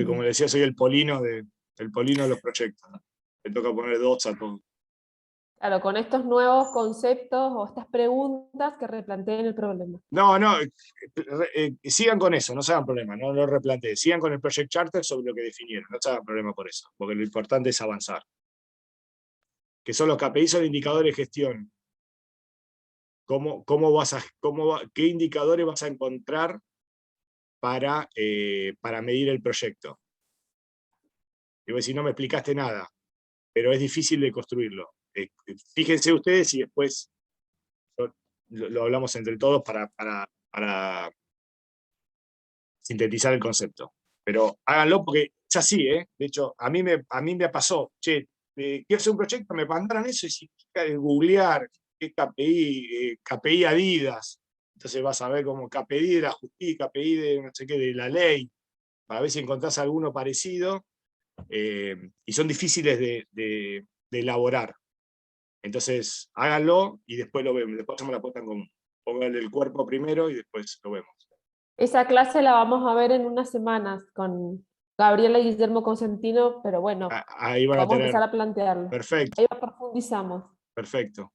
Como decía, soy el polino de los proyectos, ¿no? Me toca poner 2 a todo. Claro, con estos nuevos conceptos o estas preguntas que replanteen el problema. No, sigan con eso, no se hagan problema, no lo replanteen. Sigan con el Project Charter sobre lo que definieron, no se hagan problema por eso, porque lo importante es avanzar. Que son los KPI, son indicadores de gestión. ¿Qué indicadores vas a encontrar para medir el proyecto? Y voy a decir, no me explicaste nada, pero es difícil de construirlo. Fíjense ustedes y después lo hablamos entre todos para sintetizar el concepto. Pero háganlo porque es así, ¿eh? De hecho, a mí me pasó, che, quiero hacer un proyecto, me mandaron eso y si googlear qué KPI, KPI Adidas, entonces vas a ver como KPI de la justicia, KPI de no sé qué, de la ley, para ver si encontrás alguno parecido, y son difíciles de elaborar. Entonces, háganlo y después lo vemos, después hacemos la puesta en común. Pónganle el cuerpo primero y después lo vemos. Esa clase la vamos a ver en unas semanas con Gabriela y Guillermo Consentino, pero bueno, ahí van vamos a a empezar a plantearlo. Perfecto. Ahí profundizamos. Perfecto.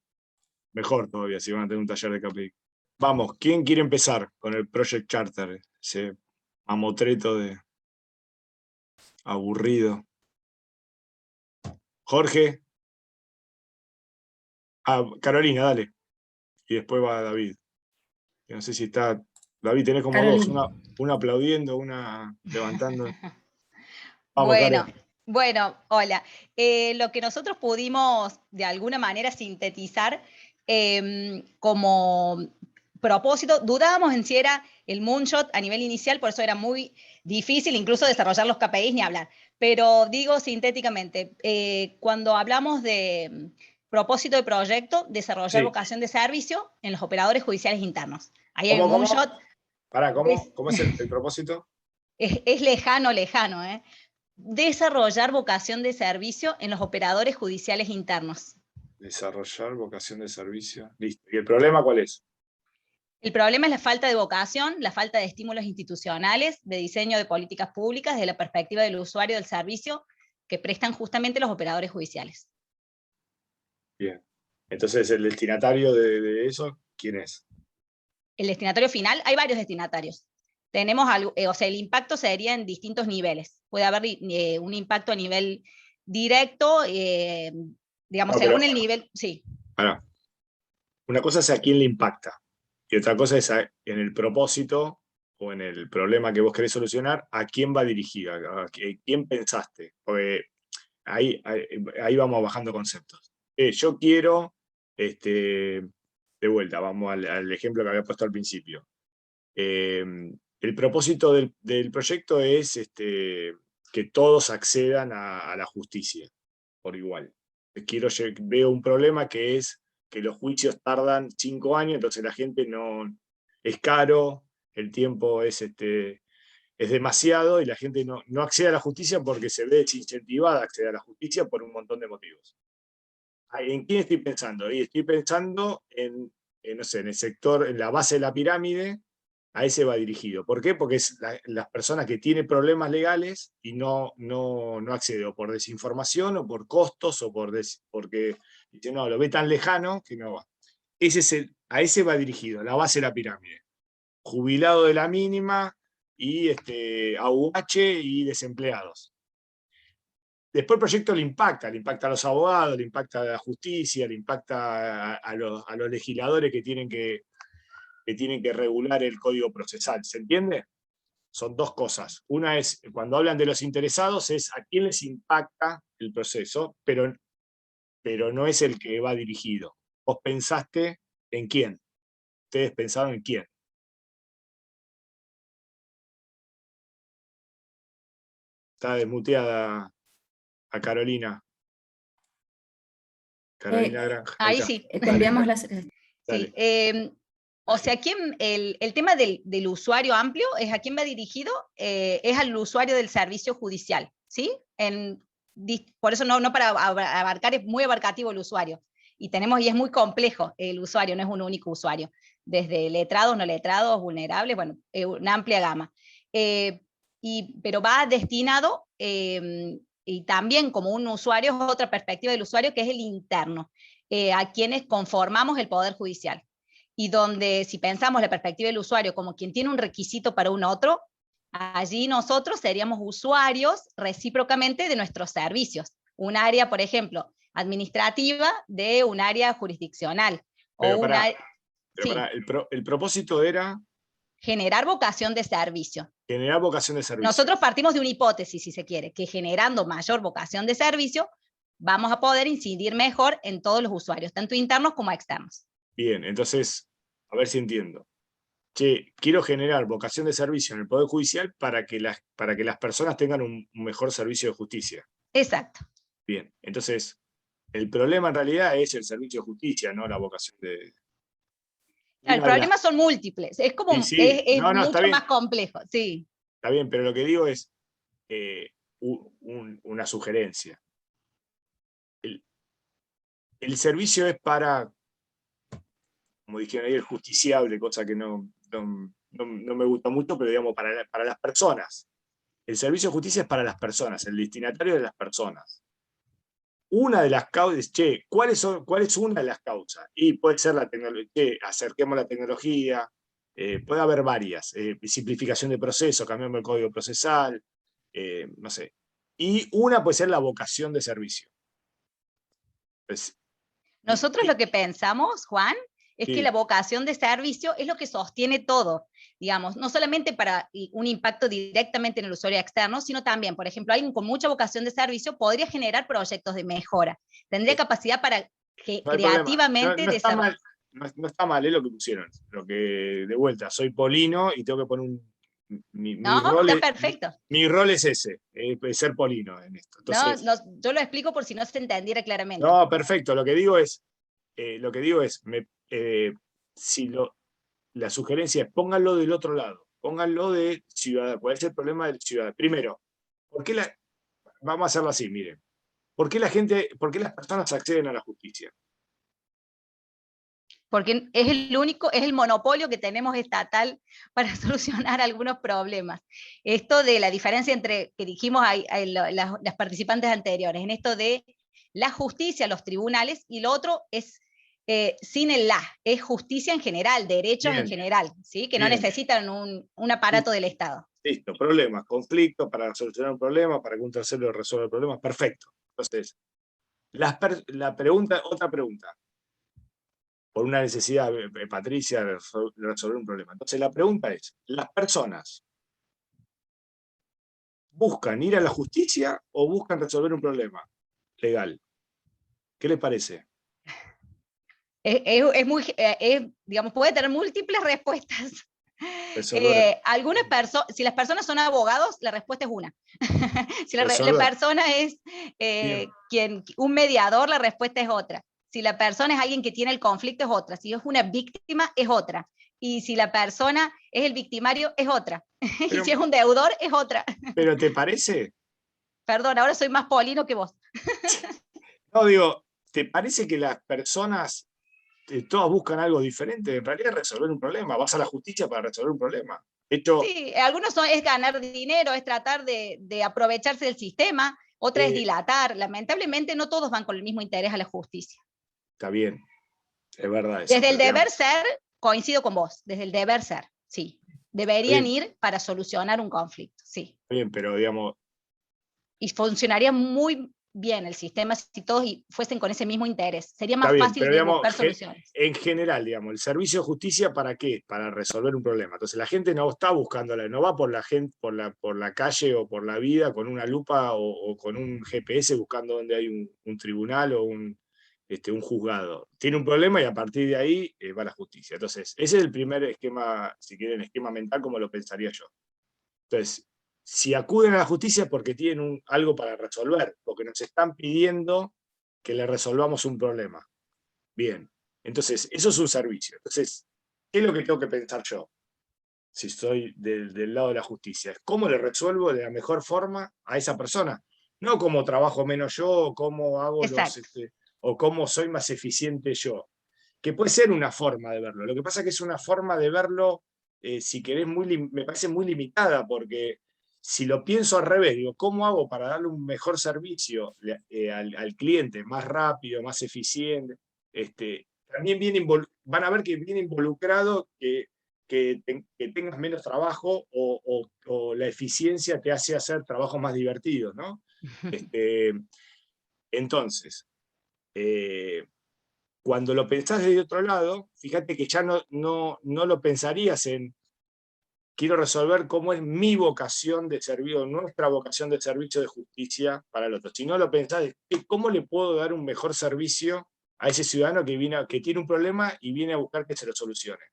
Mejor todavía, si van a tener un taller de KPI. Vamos, ¿quién quiere empezar con el Project Charter? Ese mamotreto de aburrido. Jorge. Carolina, dale. Y después va David. No sé si está... David, tenés como Carolina. dos, una aplaudiendo, una levantando. Vamos, Bueno, hola. Lo que nosotros pudimos de alguna manera sintetizar como propósito, dudábamos en si era el moonshot a nivel inicial, por eso era muy difícil incluso desarrollar los KPIs ni hablar. Pero digo sintéticamente, cuando hablamos de propósito de proyecto, desarrollar vocación de servicio en los operadores judiciales internos. Ahí hay un moonshot. ¿Cómo es el propósito? Es lejano, ¿eh? Desarrollar vocación de servicio en los operadores judiciales internos. Desarrollar vocación de servicio. Listo. ¿Y el problema cuál es? El problema es la falta de vocación, la falta de estímulos institucionales, de diseño de políticas públicas desde la perspectiva del usuario del servicio que prestan justamente los operadores judiciales. Bien. Entonces, ¿el destinatario de eso quién es? El destinatario final, hay varios destinatarios. Tenemos algo, el impacto sería en distintos niveles. Puede haber un impacto a nivel directo, digamos, según el nivel, sí. Ahora, una cosa es a quién le impacta, y otra cosa es en el propósito o en el problema que vos querés solucionar, a quién va dirigida, a quién pensaste. Porque ahí vamos bajando conceptos. Yo quiero, de vuelta, vamos al ejemplo que había puesto al principio. El propósito del proyecto es que todos accedan a la justicia por igual. Veo un problema que es que los juicios tardan 5 años, entonces la gente es caro, el tiempo es demasiado y la gente no accede a la justicia porque se ve desincentivada a acceder a la justicia por un montón de motivos. ¿En quién estoy pensando? Y estoy pensando en el sector, en la base de la pirámide. A ese va dirigido. ¿Por qué? Porque es las personas que tienen problemas legales y no acceden, o por desinformación, o por costos, o porque dice, no, lo ve tan lejano que no va. A ese va dirigido, la base de la pirámide. Jubilado de la mínima y AUH y desempleados. después el proyecto le impacta a los abogados, le impacta a la justicia, le impacta a los legisladores que tienen que regular el código procesal. ¿Se entiende? Son dos cosas. Una es, cuando hablan de los interesados, es a quién les impacta el proceso, pero no es el que va dirigido. Vos pensaste en quién. Ustedes pensaron en quién. Está desmuteada a Carolina. Carolina Granja. Ahí sí. Te enviamos las... Sí. O sea, el tema del usuario amplio es a quién va dirigido, es al usuario del servicio judicial, ¿sí? Por eso no para abarcar, es muy abarcativo el usuario. Y es muy complejo el usuario, no es un único usuario. Desde letrados, no letrados, vulnerables, bueno, una amplia gama. Pero va destinado, y también como un usuario, es otra perspectiva del usuario, que es el interno, a quienes conformamos el Poder Judicial. Y donde, si pensamos la perspectiva del usuario como quien tiene un requisito para un otro, allí nosotros seríamos usuarios recíprocamente de nuestros servicios. Un área, por ejemplo, administrativa de un área jurisdiccional. Pero Sí. el propósito era... Generar vocación de servicio. Generar vocación de servicio. Nosotros partimos de una hipótesis, si se quiere, que generando mayor vocación de servicio, vamos a poder incidir mejor en todos los usuarios, tanto internos como externos. Bien, entonces, a ver si entiendo. Quiero generar vocación de servicio en el Poder Judicial para que las personas tengan un mejor servicio de justicia. Exacto. Bien, entonces, el problema en realidad es el servicio de justicia, no la vocación de... El problema son múltiples, es como, Sí. es No, mucho está bien. más complejo, sí. Está bien, pero lo que digo es una sugerencia. El servicio es para, como dijeron ahí, el justiciable, cosa que no me gusta mucho, pero digamos, para las personas. El servicio de justicia es para las personas, el destinatario de las personas. Una de las causas, ¿cuál es una de las causas? Y puede ser la tecnología, acerquemos la tecnología, puede haber varias, simplificación de procesos, cambiamos el código procesal, no sé. Y una puede ser la vocación de servicio. Pues, Nosotros lo que pensamos, Juan, es sí. que la vocación de servicio es lo que sostiene todo, digamos, no solamente para un impacto directamente en el usuario externo, sino también, por ejemplo, alguien con mucha vocación de servicio podría generar proyectos de mejora, tendría capacidad para que No hay creativamente no está desarrollar. mal, no está mal lo que pusieron. Lo que, de vuelta, soy Polino y tengo que poner mi rol. Está perfecto. Mi rol es ese, ser Polino en esto. Entonces, yo lo explico por si no se entendiera claramente. no, perfecto. Lo que digo es, la sugerencia es pónganlo del otro lado, pónganlo de ciudadano. ¿Cuál es el problema del ciudadano? Primero, vamos a hacerlo así, miren. ¿Por qué las personas acceden a la justicia? Porque es el monopolio que tenemos estatal para solucionar algunos problemas. Esto de la diferencia entre, que dijimos las participantes anteriores, en esto de la justicia, los tribunales, y lo otro es sin el la, es justicia en general, derechos en general, ¿sí? Que no necesitan un aparato del Estado. Listo, problemas, conflictos, para solucionar un problema, para que un tercero resuelva el problema, perfecto. Entonces, otra pregunta. Por una necesidad, Patricia, de resolver un problema. Entonces la pregunta es, ¿las personas buscan ir a la justicia o buscan resolver un problema legal? ¿Qué les parece? Digamos, puede tener múltiples respuestas. Si las personas son abogados, la respuesta es una. Si la persona es un mediador, la respuesta es otra. Si la persona es alguien que tiene el conflicto, es otra. Si es una víctima, es otra. Y si la persona es el victimario, es otra. Y si es un deudor, es otra. ¿Pero te parece? Perdón, ahora soy más Polino que vos. No, digo, ¿te parece que las personas todas buscan algo diferente? En realidad es resolver un problema. Vas a la justicia para resolver un problema. Sí, algunos es ganar dinero, es tratar de aprovecharse del sistema, otra es dilatar. Lamentablemente no todos van con el mismo interés a la justicia. Está bien, es verdad eso. Desde el deber ser, coincido con vos, desde el deber ser, sí. Deberían ir para solucionar un conflicto, sí. Está bien, pero digamos, y funcionaría muy bien el sistema si todos fuesen con ese mismo interés. Sería más Está bien, fácil pero de digamos, buscar soluciones. en general, digamos, el servicio de justicia, ¿para qué? Para resolver un problema. Entonces la gente no está buscándola, no va por la gente, por la calle o por la vida con una lupa o con un GPS buscando donde hay un tribunal o un juzgado. Tiene un problema y a partir de ahí va a la justicia. Entonces, ese es el primer esquema, si quieren, esquema mental, como lo pensaría yo. Entonces, si acuden a la justicia es porque tienen algo para resolver, porque nos están pidiendo que le resolvamos un problema. Bien, entonces, eso es un servicio. Entonces, ¿qué es lo que tengo que pensar yo? Si estoy del lado de la justicia. ¿Cómo le resuelvo de la mejor forma a esa persona? No cómo trabajo menos yo, o cómo hago o cómo soy más eficiente yo. Que puede ser una forma de verlo. Lo que pasa es que es una forma de verlo, si querés, me parece muy limitada, porque si lo pienso al revés, digo, ¿cómo hago para darle un mejor servicio al cliente, más rápido, más eficiente? También van a ver que viene involucrado que tengas menos trabajo o la eficiencia te hace hacer trabajos más divertidos, ¿no? Entonces, cuando lo pensás desde otro lado, fíjate que ya no lo pensarías en quiero resolver cómo es mi vocación de servicio, nuestra vocación de servicio de justicia para el otro. Si no lo pensás, ¿cómo le puedo dar un mejor servicio a ese ciudadano que tiene un problema y viene a buscar que se lo solucione?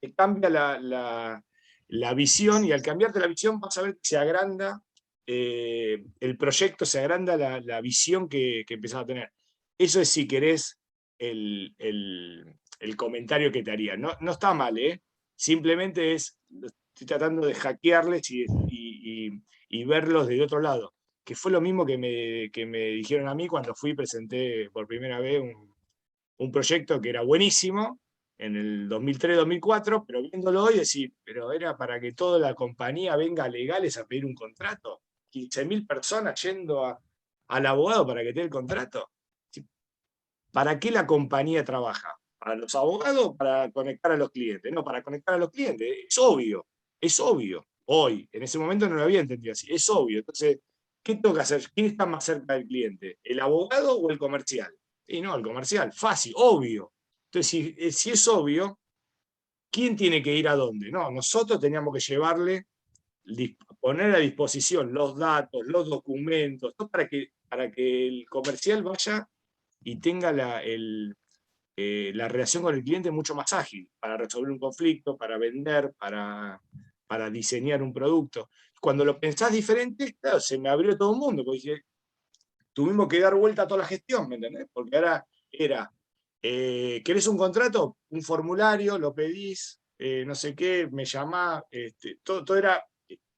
Te cambia la visión, y al cambiarte la visión vas a ver que se agranda el proyecto, se agranda la visión que empezás a tener. Eso es, si querés, el comentario que te haría. No está mal, simplemente estoy tratando de hackearles y verlos de otro lado, que fue lo mismo que me dijeron a mí cuando fui y presenté por primera vez un proyecto que era buenísimo, en el 2003-2004, pero viéndolo hoy decir, pero era para que toda la compañía venga a legales a pedir un contrato, 15.000 personas yendo al abogado para que te dé el contrato. ¿Para qué la compañía trabaja? ¿Para los abogados o para conectar a los clientes? No, para conectar a los clientes, es obvio. Hoy, en ese momento no lo había entendido así, es obvio. Entonces, ¿qué tengo que hacer? ¿Quién está más cerca del cliente? ¿El abogado o el comercial? Y no, el comercial, fácil, obvio. Entonces, si es obvio, ¿quién tiene que ir a dónde? No, nosotros teníamos que llevarle, poner a disposición los datos, los documentos, todo para que el comercial vaya y tenga la relación con el cliente mucho más ágil, para resolver un conflicto, para vender, para diseñar un producto. Cuando lo pensás diferente, claro, se me abrió todo el mundo, porque dije, tuvimos que dar vuelta a toda la gestión, ¿me entendés? Porque ahora era, ¿querés un contrato? Un formulario, lo pedís, no sé qué, me llamás, todo era,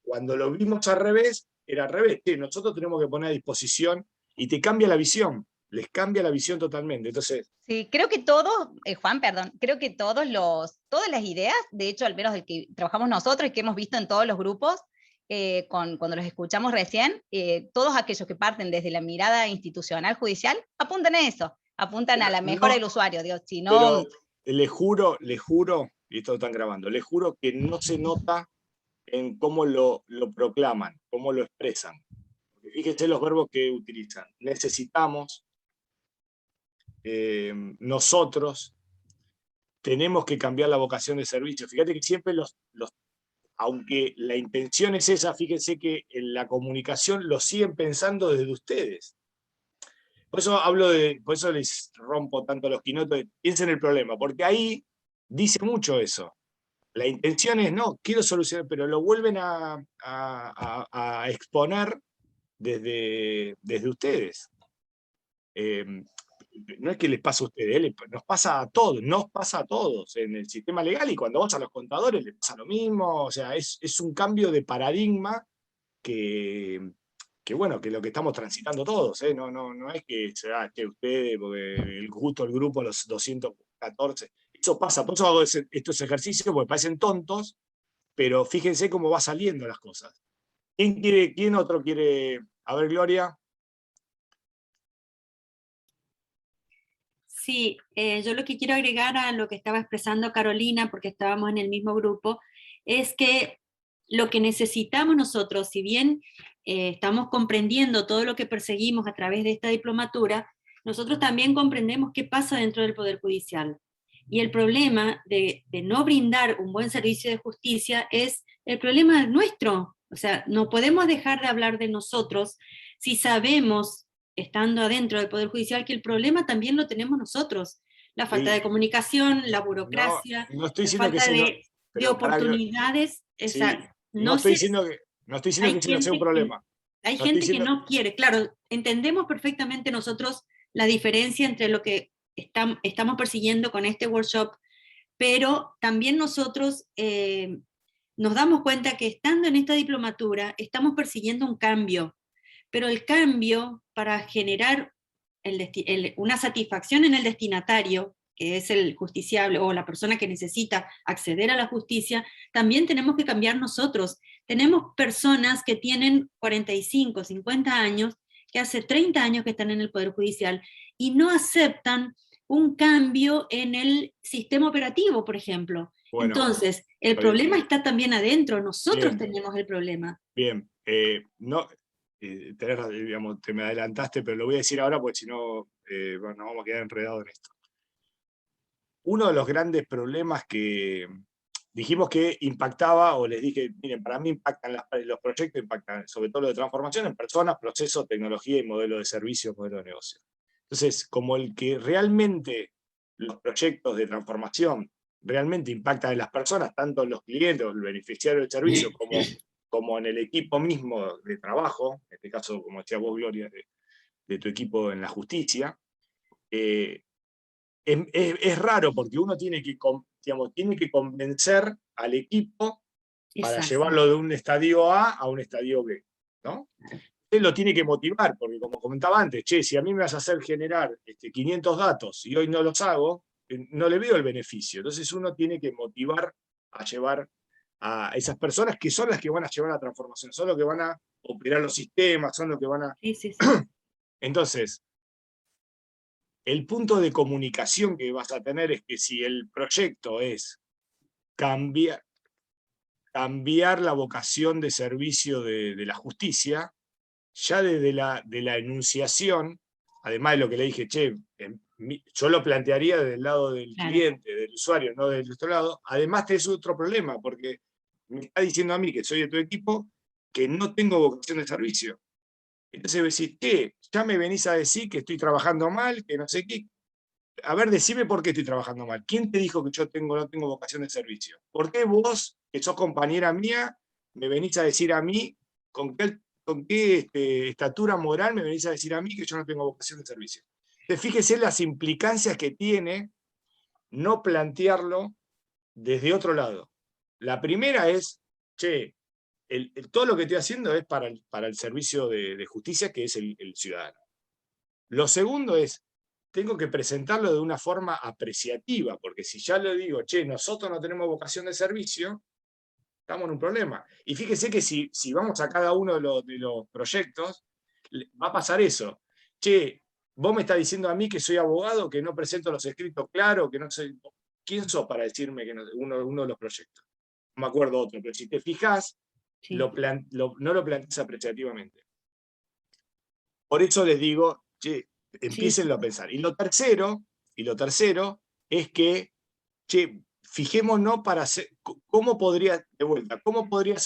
cuando lo vimos al revés, era al revés, nosotros tenemos que poner a disposición, y te cambia la visión, les cambia la visión totalmente. Entonces, sí, creo que todos, Juan, perdón, creo que todas las ideas, de hecho, al menos el que trabajamos nosotros y que hemos visto en todos los grupos, cuando los escuchamos recién, todos aquellos que parten desde la mirada institucional judicial, apuntan a eso, apuntan a la mejora del usuario. Digo, si no... Pero les juro, y esto lo están grabando, les juro que no se nota en cómo lo proclaman, cómo lo expresan. Fíjense los verbos que utilizan. Necesitamos, nosotros, tenemos que cambiar la vocación de servicio. Fíjate que siempre aunque la intención es esa, fíjense que en la comunicación lo siguen pensando desde ustedes. Por eso por eso les rompo tanto los quinotos, piensen en el problema, porque ahí dice mucho eso. La intención es, no, quiero solucionar, pero lo vuelven a exponer desde ustedes. No es que les pasa a ustedes, nos pasa a todos en el sistema legal, y cuando vas a los contadores les pasa lo mismo. O sea, es un cambio de paradigma que bueno, que lo que estamos transitando todos, no es que sea que ustedes, porque justo el grupo, los 214, eso pasa. Por eso hago estos ejercicios, porque parecen tontos, pero fíjense cómo va saliendo las cosas. ¿Quién otro quiere? A ver, Gloria. Sí, yo lo que quiero agregar a lo que estaba expresando Carolina, porque estábamos en el mismo grupo, es que lo que necesitamos nosotros, si bien estamos comprendiendo todo lo que perseguimos a través de esta diplomatura, nosotros también comprendemos qué pasa dentro del Poder Judicial. Y el problema de no brindar un buen servicio de justicia es el problema nuestro. O sea, no podemos dejar de hablar de nosotros si sabemos, estando adentro del Poder Judicial, que el problema también lo tenemos nosotros. La falta de comunicación, la burocracia, no estoy la diciendo que falta si no, de pero oportunidades. sí, No estoy sé, diciendo que hay ese no sea un gente problema. hay No gente estoy que diciendo, no quiere. Claro, entendemos perfectamente nosotros la diferencia entre lo que estamos persiguiendo con este workshop, pero también nosotros nos damos cuenta que estando en esta diplomatura estamos persiguiendo un cambio, pero el cambio para generar una satisfacción en el destinatario, que es el justiciable o la persona que necesita acceder a la justicia, también tenemos que cambiar nosotros. Tenemos personas que tienen 45, 50 años, que hace 30 años que están en el Poder Judicial, y no aceptan un cambio en el sistema operativo, por ejemplo. bueno, entonces, el problema está también adentro, nosotros tenemos el problema. Bien, no, digamos, te me adelantaste, pero lo voy a decir ahora porque si no nos vamos a quedar enredados en esto. Uno de los grandes problemas que dijimos que impactaba, o les dije, miren, para mí impactan los proyectos, impactan sobre todo lo de transformación en personas, procesos, tecnología y modelo de servicio, modelo de negocio. Entonces, como el que realmente los proyectos de transformación realmente impactan en las personas, tanto en los clientes o el beneficiario del servicio, como en el equipo mismo de trabajo, en este caso, como decía vos, Gloria, de tu equipo en la justicia, es raro porque uno tiene que convencer al equipo para llevarlo de un estadio A a un estadio B, ¿no? Él lo tiene que motivar, porque como comentaba antes, che, si a mí me vas a hacer generar 500 datos y hoy no los hago, no le veo el beneficio. Entonces uno tiene que motivar a llevar a esas personas que son las que van a llevar la transformación, son los que van a operar los sistemas, son los que van a... Entonces, el punto de comunicación que vas a tener es que si el proyecto es cambiar la vocación de servicio de la justicia, ya desde la enunciación, además de lo que le dije, che, yo lo plantearía desde el lado del cliente, del usuario, no del otro lado, además tenés otro problema, porque me está diciendo a mí, que soy de tu equipo, que no tengo vocación de servicio. Entonces vos decís, ¿qué? Ya me venís a decir que estoy trabajando mal, que no sé qué. A ver, decime por qué estoy trabajando mal. ¿Quién te dijo que yo no tengo vocación de servicio? ¿Por qué vos, que sos compañera mía, me venís a decir a mí, con qué estatura moral me venís a decir a mí que yo no tengo vocación de servicio? Entonces, fíjese las implicancias que tiene no plantearlo desde otro lado. La primera es, che, todo lo que estoy haciendo es para el servicio de justicia, que es el ciudadano. Lo segundo es, tengo que presentarlo de una forma apreciativa, porque si ya le digo, che, nosotros no tenemos vocación de servicio, estamos en un problema. Y fíjese que si vamos a cada uno de los proyectos, va a pasar eso. Che, vos me estás diciendo a mí que soy abogado, que no presento los escritos claros, que no sé... ¿Quién sos para decirme que uno de los proyectos? No me acuerdo otro, pero si te fijas, no lo planteas apreciativamente. Por eso les digo, che, empiecenlo a pensar. Y lo tercero es que, che, fijémonos para hacer, ¿cómo podrías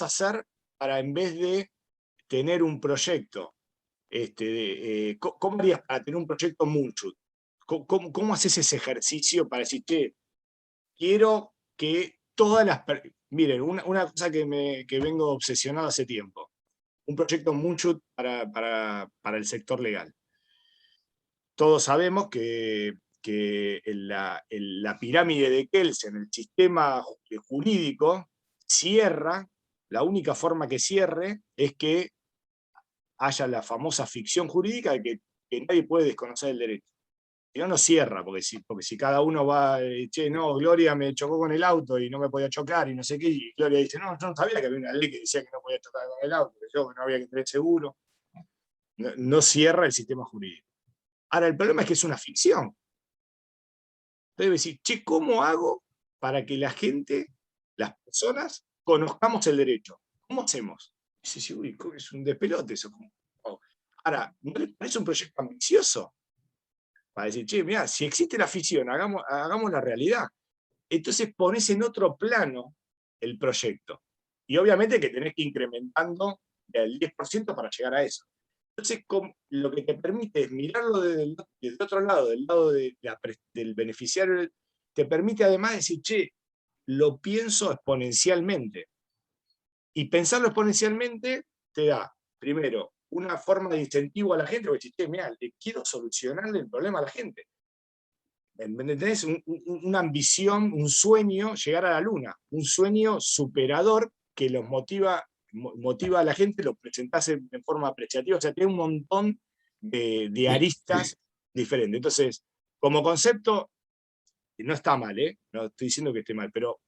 hacer para, en vez de tener un proyecto, ¿cómo harías para tener un proyecto Moonshot? ¿Cómo haces ese ejercicio para decir, che, quiero que todas las... Miren, una cosa que vengo obsesionado hace tiempo, un proyecto Moonshot para el sector legal. Todos sabemos que la pirámide de Kelsen, el sistema jurídico, cierra, la única forma que cierre es que haya la famosa ficción jurídica de que nadie puede desconocer el derecho. Si no, no cierra, porque si cada uno va, che, no, Gloria me chocó con el auto y no me podía chocar y no sé qué, y Gloria dice, no, yo no sabía que había una ley que decía que no podía chocar con el auto, que no había que tener seguro. No cierra el sistema jurídico. Ahora, el problema es que es una ficción. Entonces decir, che, ¿cómo hago para que la gente, las personas, conozcamos el derecho? ¿Cómo hacemos? Sí, sí, uy, es un despelote eso. Ahora, ¿no les parece un proyecto ambicioso? Para decir, che, mirá, si existe la fisión, hagamos la realidad. Entonces pones en otro plano el proyecto. Y obviamente que tenés que ir incrementando el 10% para llegar a eso. Entonces, lo que te permite es mirarlo desde otro lado, del lado del beneficiario, te permite además decir, che, lo pienso exponencialmente. Y pensarlo exponencialmente te da, primero, una forma de incentivo a la gente, porque che, mira, le quiero solucionarle el problema a la gente. Tenés una ambición, un sueño, llegar a la luna, un sueño superador que los motiva a la gente, lo presentás en forma apreciativa, o sea, tiene un montón de aristas diferentes. Entonces, como concepto, no está mal, no estoy diciendo que esté mal, pero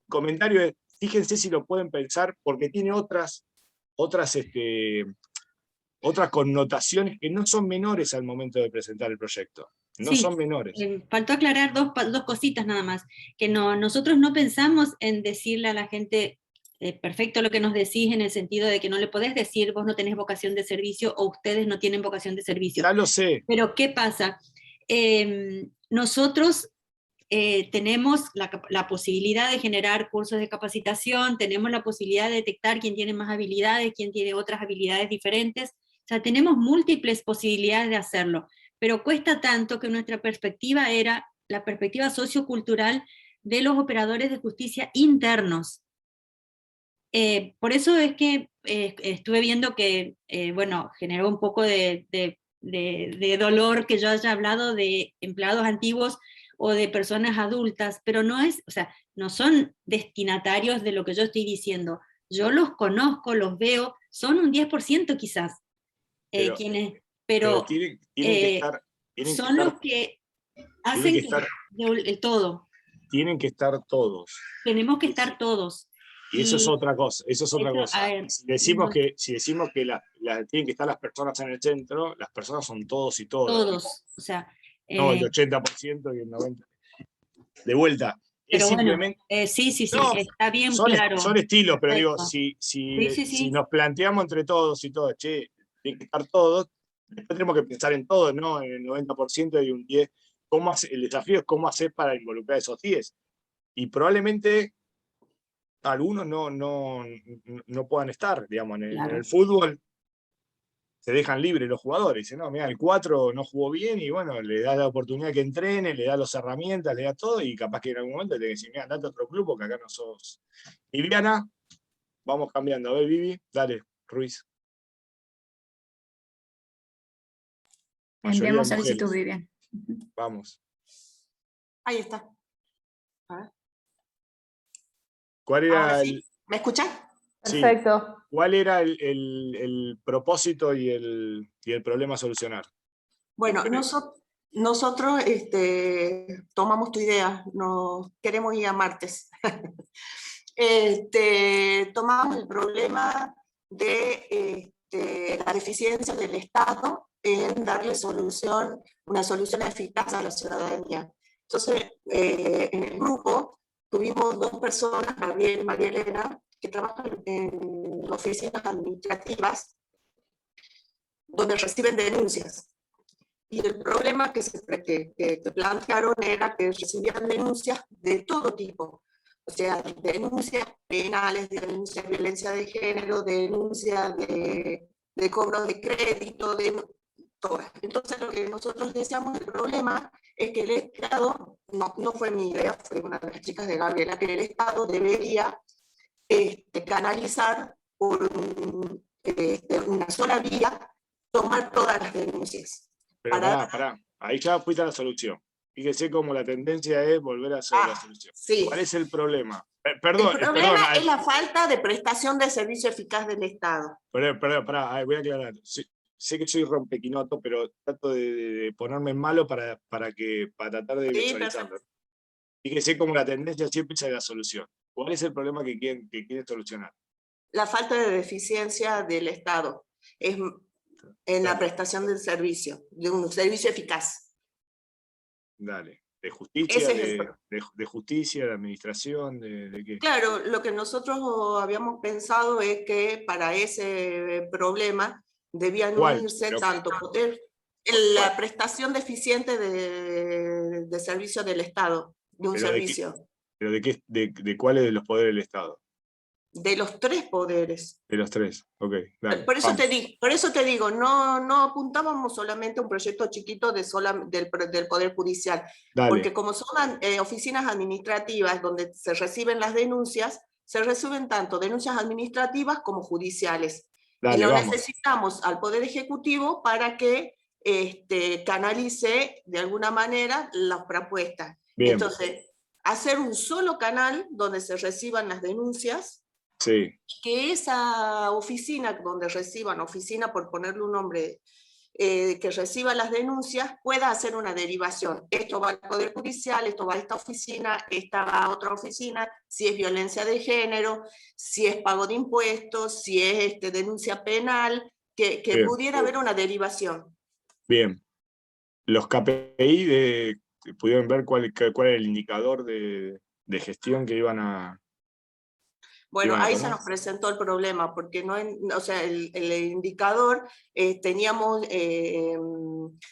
comentario es, fíjense si lo pueden pensar, porque tiene otras connotaciones que no son menores al momento de presentar el proyecto. No son menores. Faltó aclarar dos cositas nada más, que nosotros no pensamos en decirle a la gente, perfecto lo que nos decís en el sentido de que no le podés decir vos no tenés vocación de servicio o ustedes no tienen vocación de servicio. Ya lo sé. Pero ¿qué pasa? Nosotros tenemos la posibilidad de generar cursos de capacitación, tenemos la posibilidad de detectar quién tiene más habilidades, quién tiene otras habilidades diferentes, o sea, tenemos múltiples posibilidades de hacerlo, pero cuesta tanto que nuestra perspectiva era la perspectiva sociocultural de los operadores de justicia internos. Por eso es que estuve viendo que, bueno, generó un poco de dolor que yo haya hablado de empleados antiguos o de personas adultas, pero no es, o sea, no son destinatarios de lo que yo estoy diciendo. Yo los conozco, los veo, son un 10% quizás, pero tienen que estar, son los que hacen el todo. Tienen que estar todos. Tenemos que estar todos. Y eso es otra cosa, Si decimos que tienen que estar las personas en el centro, las personas son todos y todas. Todos, o sea... No, el 80% y el 90%. De vuelta. Pero es bueno, simplemente... sí, está bien claro. Son estilos, pero digo, Sí. si nos planteamos entre todos y todos, che, tienen que estar todos, después tenemos que pensar en todos, ¿no? En el 90% y un 10%. El desafío es cómo hacer para involucrar a esos 10. Y probablemente algunos no puedan estar, digamos, en el fútbol se dejan libres los jugadores, dicen, no, mira, el 4 no jugó bien y bueno, le da la oportunidad que entrene, le da las herramientas, le da todo y capaz que en algún momento le tiene que decir, mira, andate a otro club porque acá no sos. Viviana, vamos cambiando, a ver, Vivi, dale, Ruiz. Enviamos solicitud, Vivian. Vamos. Ahí está. A ver. ¿Cuál era ¿Me escuchan? Perfecto. Sí. ¿Cuál era el propósito y el problema a solucionar? Bueno, nosotros tomamos tu idea, nos queremos ir a martes. Tomamos el problema de la deficiencia del Estado en darle una solución eficaz a la ciudadanía. Entonces, en el grupo tuvimos 2 personas, Gabriel y María Elena, que trabajan en oficinas administrativas donde reciben denuncias. Y el problema que plantearon era que recibían denuncias de todo tipo. O sea, denuncias penales, denuncias de violencia de género, denuncias de cobro de crédito, de todas. Entonces, lo que nosotros decíamos, el problema es que el Estado, no fue mi idea, fue una de las chicas de Gabriela, que el Estado debería canalizar por una sola vía, tomar todas las denuncias. Pero pará, ahí ya fuiste a la solución. Fíjese cómo la tendencia es volver a hacer la solución. Sí. ¿Cuál es el problema? El problema es la falta de prestación de servicio eficaz del Estado. Pará, voy a aclarar. Sé que soy rompequinoto, pero trato de ponerme en malo para tratar de visualizarlo. Fíjese cómo la tendencia siempre es a la solución. ¿Cuál es el problema que quieren solucionar? La falta de eficiencia del Estado en la prestación del servicio, de un servicio eficaz. Dale. ¿De justicia? Ese es De justicia, de administración? ¿De qué? Claro, lo que nosotros habíamos pensado es que para ese problema debían unirse tanto poder, la prestación deficiente de servicio del Estado, de un servicio. ¿Pero de cuáles de los poderes del Estado? De los 3 poderes. De los 3, ok. Dale, por eso te digo, no apuntábamos solamente a un proyecto chiquito del Poder Judicial, dale. Porque como son oficinas administrativas donde se reciben las denuncias, se reciben tanto denuncias administrativas como judiciales. Dale, y lo vamos. necesitamos al Poder Ejecutivo para que canalice de alguna manera las propuestas. Bien. Entonces, hacer un solo canal donde se reciban las denuncias, sí. que esa oficina donde reciban, oficina por ponerle un nombre, que reciba las denuncias, pueda hacer una derivación. Esto va al Poder Judicial, esto va a esta oficina, esta va a otra oficina, si es violencia de género, si es pago de impuestos, si es denuncia penal, que pudiera haber una derivación. Bien. Los KPI, ¿pudieron ver cuál era el indicador de gestión que iban a... Bueno, ahí se nos presentó el problema, porque o sea, el indicador, teníamos,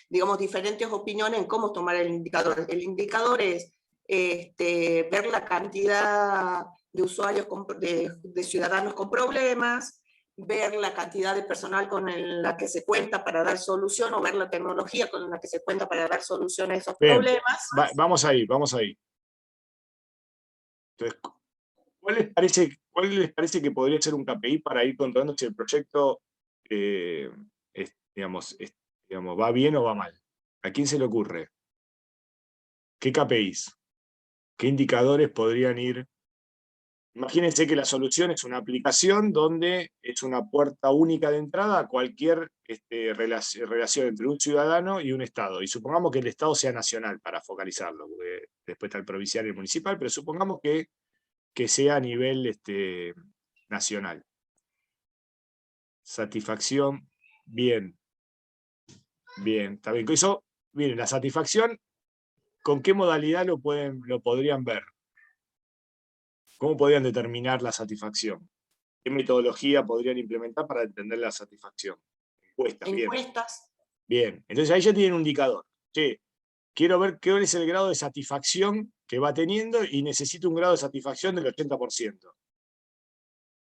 digamos, diferentes opiniones en cómo tomar el indicador. El indicador es ver la cantidad de usuarios, de ciudadanos con problemas, ver la cantidad de personal con la que se cuenta para dar solución, o ver la tecnología con la que se cuenta para dar solución a esos problemas. Vamos ahí. Entonces, ¿cuál les parece que podría ser un KPI para ir controlando si el proyecto digamos, va bien o va mal? ¿A quién se le ocurre? ¿Qué KPIs? ¿Qué indicadores podrían ir? Imagínense que la solución es una aplicación donde es una puerta única de entrada a cualquier relación entre un ciudadano y un Estado. Y supongamos que el Estado sea nacional, para focalizarlo, porque después está el provincial y el municipal, pero supongamos que sea a nivel nacional. Satisfacción, bien. Bien, está bien. Eso, miren, la satisfacción, ¿con qué modalidad lo podrían ver? ¿Cómo podrían determinar la satisfacción? ¿Qué metodología podrían implementar para entender la satisfacción? Encuestas. Bien, entonces ahí ya tienen un indicador. Che, quiero ver qué es el grado de satisfacción que va teniendo y necesito un grado de satisfacción del 80%.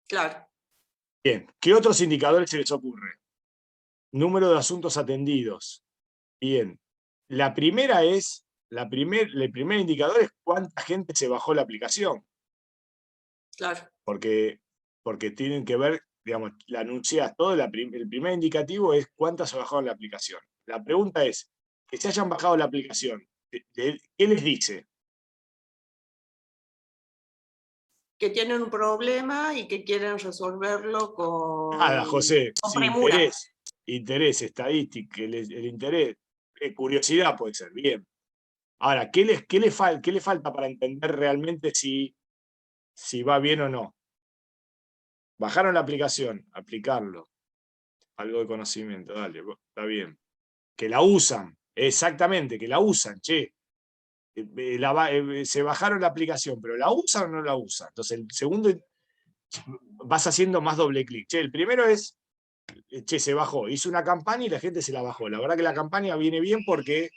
Claro. Bien, ¿qué otros indicadores se les ocurre? Número de asuntos atendidos. Bien, el primer indicador es cuánta gente se bajó la aplicación. Claro. Porque tienen que ver, digamos, la anuncias todo, el primer indicativo es cuántas se bajaron la aplicación. La pregunta es, que se hayan bajado la aplicación, ¿qué les dice? Que tienen un problema y que quieren resolverlo con... Nada, José, con premura. Interés estadístico, el interés, curiosidad puede ser, bien. Ahora, ¿qué le falta para entender realmente si va bien o no? Bajaron la aplicación, aplicarlo. Algo de conocimiento, dale, está bien. Que la usan, exactamente, que la usan, che. Se bajaron la aplicación, pero ¿la usan o no la usan? Entonces el segundo, vas haciendo más doble clic. Che, el primero es, che, se bajó, hizo una campaña y la gente se la bajó. La verdad que la campaña viene bien porque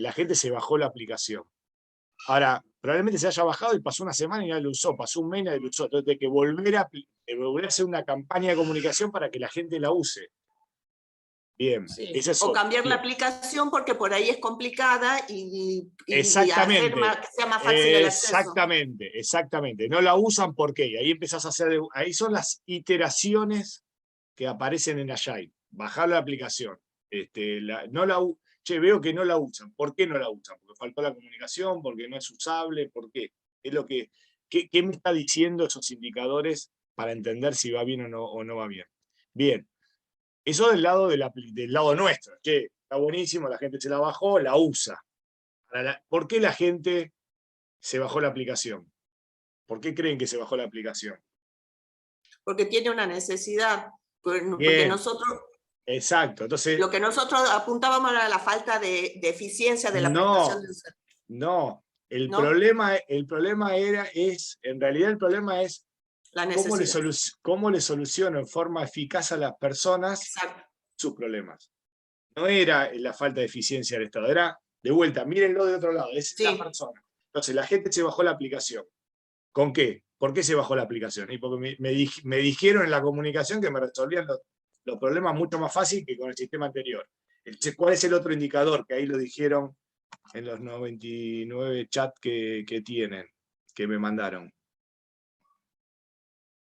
la gente se bajó la aplicación. Ahora, probablemente se haya bajado y pasó una semana y nadie lo usó, pasó un mes y nadie lo usó. Entonces hay que volver a hacer una campaña de comunicación para que la gente la use. Bien. Sí. O cambiar la aplicación porque por ahí es complicada y exactamente. Hacer que sea más fácil el acceso. Exactamente. No la usan, ¿por qué? Y ahí empezás a hacer, ahí son las iteraciones que aparecen en Agile. Bajar la aplicación. Che, veo que no la usan. ¿Por qué no la usan? Porque faltó la comunicación, porque no es usable, ¿por qué? ¿Qué me está diciendo esos indicadores para entender si va bien o no va bien? Bien. Eso del lado nuestro. Che, está buenísimo, la gente se la bajó, la usa. ¿Por qué la gente se bajó la aplicación? ¿Por qué creen que se bajó la aplicación? Porque tiene una necesidad. Porque nosotros... Exacto. Entonces, lo que nosotros apuntábamos era la falta de eficiencia de la prestación del servicio. No, el ¿No? problema en realidad el problema es La cómo necesidad. cómo le soluciono en forma eficaz a las personas sus problemas. No era la falta de eficiencia del Estado, era de vuelta, mírenlo de otro lado, es la persona. Entonces la gente se bajó la aplicación. ¿Con qué? ¿Por qué se bajó la aplicación? Y porque me dijeron en la comunicación que me resolvían los problemas mucho más fácil que con el sistema anterior. ¿Cuál es el otro indicador? Que ahí lo dijeron en los 99 chats que tienen, que me mandaron.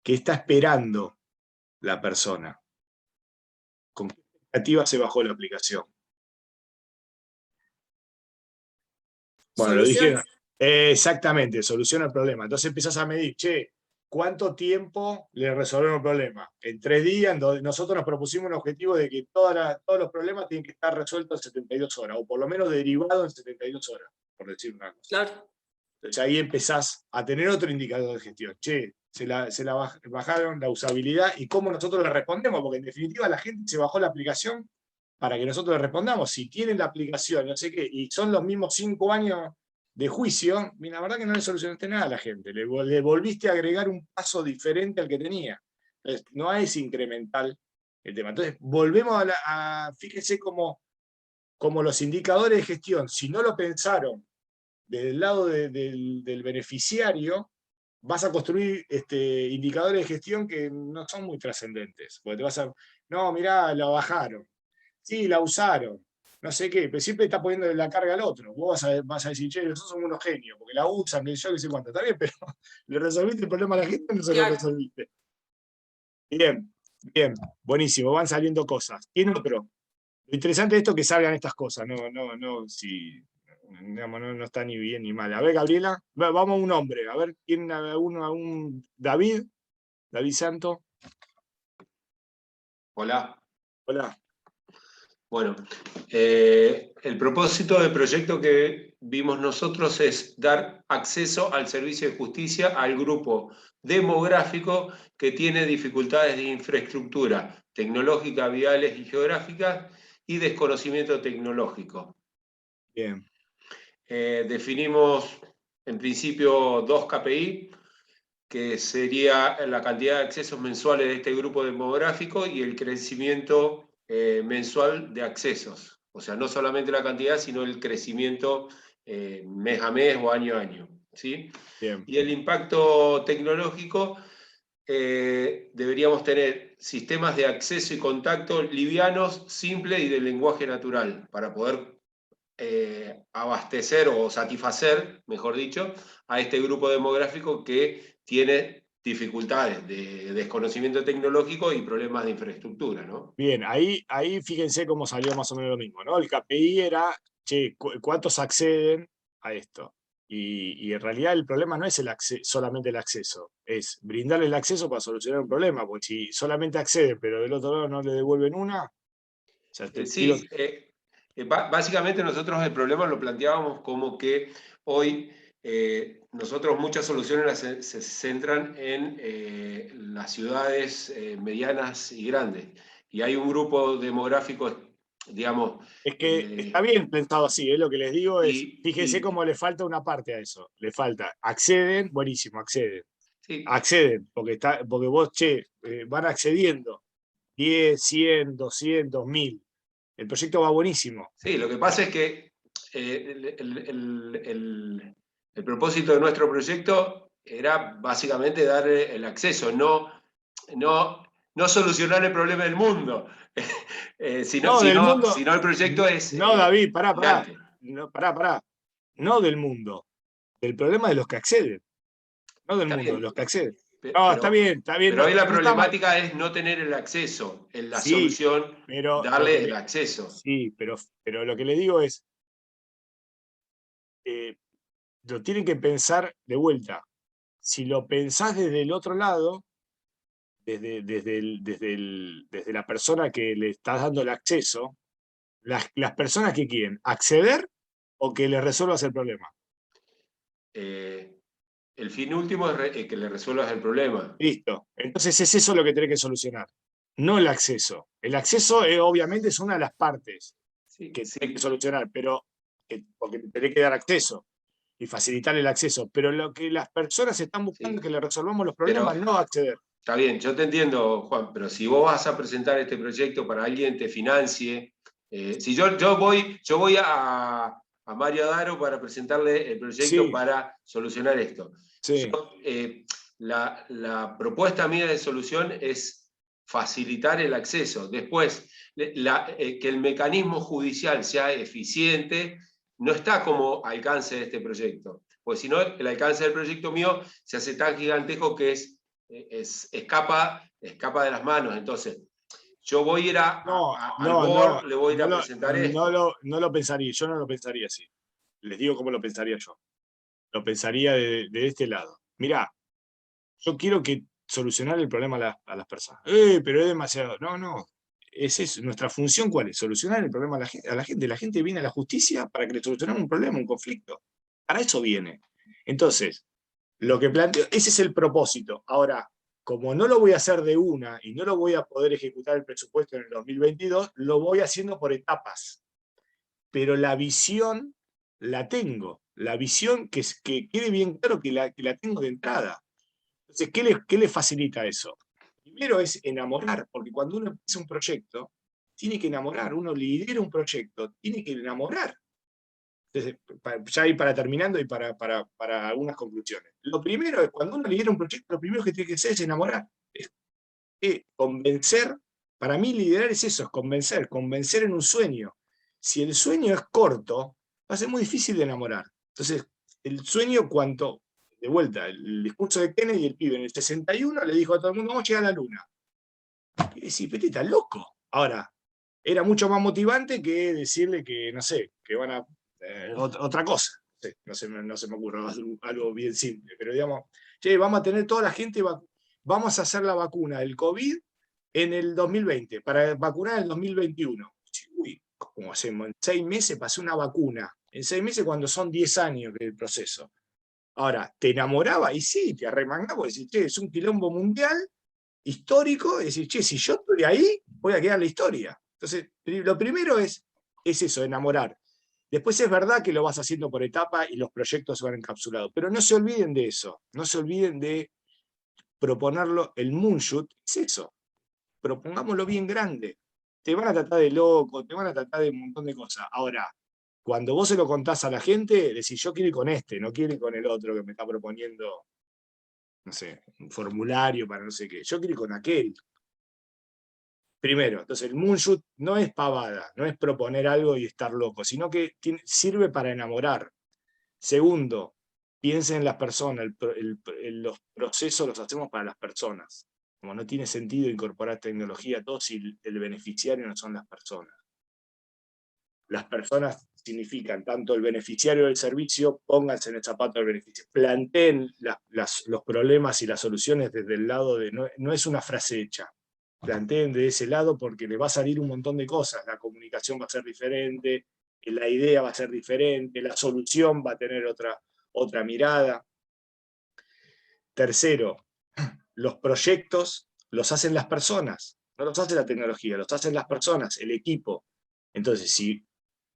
¿Qué está esperando la persona? ¿Con qué expectativa se bajó la aplicación? Bueno, lo dijeron. Exactamente, soluciona el problema. Entonces empezás a medir, che, ¿cuánto tiempo le resolvemos el problema? En 3 días, nosotros nos propusimos un objetivo de que todos los problemas tienen que estar resueltos en 72 horas, o por lo menos derivados en 72 horas, por decir una cosa. Claro. Entonces ahí empezás a tener otro indicador de gestión. Che, se la bajaron la usabilidad y cómo nosotros le respondemos, porque en definitiva la gente se bajó la aplicación para que nosotros le respondamos. Si tienen la aplicación, no sé qué, y son los mismos 5 años de juicio, la verdad que no le solucionaste nada a la gente. Le volviste a agregar un paso diferente al que tenía. Entonces, no es incremental el tema. Entonces, volvemos fíjense como los indicadores de gestión, si no lo pensaron del lado del beneficiario, vas a construir indicadores de gestión que no son muy trascendentes. Porque te vas a, no, mirá, la bajaron. Sí, la usaron. No sé qué, pero siempre está poniendo la carga al otro. Vos vas a decir, che, nosotros somos unos genios, porque la usan, yo qué sé cuánto. Está bien, pero le resolviste el problema a la gente, no se lo resolviste. Bien, bien, buenísimo, van saliendo cosas. ¿Quién otro? Lo interesante de esto es que salgan estas cosas, no está ni bien ni mal. A ver, Gabriela, vamos a un hombre, a ver, ¿quién a un David Santo? Hola. Hola. Bueno, el propósito del proyecto que vimos nosotros es dar acceso al servicio de justicia al grupo demográfico que tiene dificultades de infraestructura tecnológica, viales y geográficas y desconocimiento tecnológico. Bien. Definimos en principio 2 KPI, que sería la cantidad de accesos mensuales de este grupo demográfico y el crecimiento mensual de accesos. O sea, no solamente la cantidad, sino el crecimiento mes a mes o año a año. ¿Sí? Bien. Y el impacto tecnológico, deberíamos tener sistemas de acceso y contacto livianos, simples y de lenguaje natural, para poder abastecer o satisfacer, mejor dicho, a este grupo demográfico que tiene dificultades de desconocimiento tecnológico y problemas de infraestructura, ¿no? Bien, ahí fíjense cómo salió más o menos lo mismo, ¿no? El KPI era, che, ¿cuántos acceden a esto? Y en realidad el problema no es solamente el acceso, es brindarle el acceso para solucionar un problema, porque si solamente acceden, pero del otro lado no le devuelven una... Básicamente nosotros el problema lo planteábamos como que hoy nosotros muchas soluciones se centran en las ciudades medianas y grandes. Y hay un grupo demográfico, digamos... Es que está bien pensado así, lo que les digo es, fíjense cómo le falta una parte a eso. Le falta, acceden, buenísimo, acceden. Sí. Acceden, porque vos, van accediendo 10, 100, 200, 1000. El proyecto va buenísimo. Sí, lo que pasa es que el propósito de nuestro proyecto era básicamente dar el acceso, no solucionar el problema del mundo. Sino el proyecto es... No, David, pará. No del mundo. Del problema de los que acceden. No del mundo, de los que acceden. Está bien. Pero hoy la problemática es no tener el acceso, en la solución, darle el acceso. Sí, pero lo que le digo es, lo tienen que pensar de vuelta. Si lo pensás desde el otro lado, desde la persona que le estás dando el acceso, las personas que quieren acceder o que le resuelvas el problema. El fin último es que le resuelvas el problema. Listo. Entonces es eso lo que tenés que solucionar, no el acceso. El acceso obviamente es una de las partes que hay que solucionar, pero porque te tenés que dar acceso y facilitar el acceso, pero lo que las personas están buscando es que le resolvamos los problemas, no acceder. Está bien, yo te entiendo, Juan, pero si vos vas a presentar este proyecto para alguien te financie, si yo voy a Mario Daro para presentarle el proyecto para solucionar esto. Sí. La propuesta mía de solución es facilitar el acceso. Después, que el mecanismo judicial sea eficiente no está como alcance de este proyecto, porque si no, el alcance del proyecto mío se hace tan gigantesco que escapa de las manos. Entonces, yo voy a ir al board, le voy a ir a presentar esto. No lo pensaría, yo no lo pensaría así. Les digo cómo lo pensaría yo. Lo pensaría de este lado. Mirá, yo quiero solucionar el problema a las personas. Pero es demasiado. No. Es eso. Nuestra función, ¿cuál es? Solucionar el problema a la gente. La gente viene a la justicia para que le solucionemos un problema, un conflicto. Para eso viene. Entonces, lo que planteo, ese es el propósito. Ahora, como no lo voy a hacer de una y no lo voy a poder ejecutar el presupuesto en el 2022, lo voy haciendo por etapas. Pero la visión la tengo. La visión que quede bien claro que la tengo de entrada. Entonces, ¿qué le facilita eso? Primero es enamorar, porque cuando uno empieza un proyecto, tiene que enamorar. Uno lidera un proyecto, tiene que enamorar. Entonces, ya ahí para terminando y para algunas conclusiones. Lo primero es, cuando uno lidera un proyecto, lo primero que tiene que hacer es enamorar. Es convencer. Para mí liderar es eso, es convencer en un sueño. Si el sueño es corto, va a ser muy difícil de enamorar. Entonces, el sueño, de vuelta, el discurso de Kennedy, el pibe en el 61 le dijo a todo el mundo, vamos a llegar a la luna. Y decís, pero estás loco. Ahora, era mucho más motivante que decirle que, no sé, que van a otra cosa. No se me ocurre algo bien simple, pero digamos, che, vamos a tener toda la gente, vamos a hacer la vacuna del COVID en el 2020, para vacunar en el 2021. Uy, ¿cómo hacemos? En 6 meses pasé una vacuna. En 6 meses cuando son 10 años del proceso. Ahora, ¿te enamoraba? Y sí, te arremangaba, y decís, che, es un quilombo mundial, histórico, y decís, che, si yo estoy ahí, voy a quedar la historia. Entonces, lo primero es eso, enamorar. Después es verdad que lo vas haciendo por etapa y los proyectos se van encapsulados, pero no se olviden de eso, no se olviden de proponerlo. El moonshot es eso, propongámoslo bien grande. Te van a tratar de loco, te van a tratar de un montón de cosas. Ahora, cuando vos se lo contás a la gente, decís, yo quiero ir con este, no quiero ir con el otro que me está proponiendo, no sé, un formulario para no sé qué. Yo quiero ir con aquel. Primero, entonces el moonshot no es pavada, no es proponer algo y estar loco, sino que sirve para enamorar. Segundo, piensen en las personas, los procesos los hacemos para las personas. Como no tiene sentido incorporar tecnología a todos si el beneficiario no son las personas. Las personas significan tanto el beneficiario del servicio, pónganse en el zapato del beneficiario. Planteen los problemas y las soluciones desde el lado de... No es una frase hecha. Planteen de ese lado porque le va a salir un montón de cosas. La comunicación va a ser diferente, la idea va a ser diferente, la solución va a tener otra mirada. Tercero, los proyectos los hacen las personas, no los hace la tecnología, los hacen las personas, el equipo. Entonces, si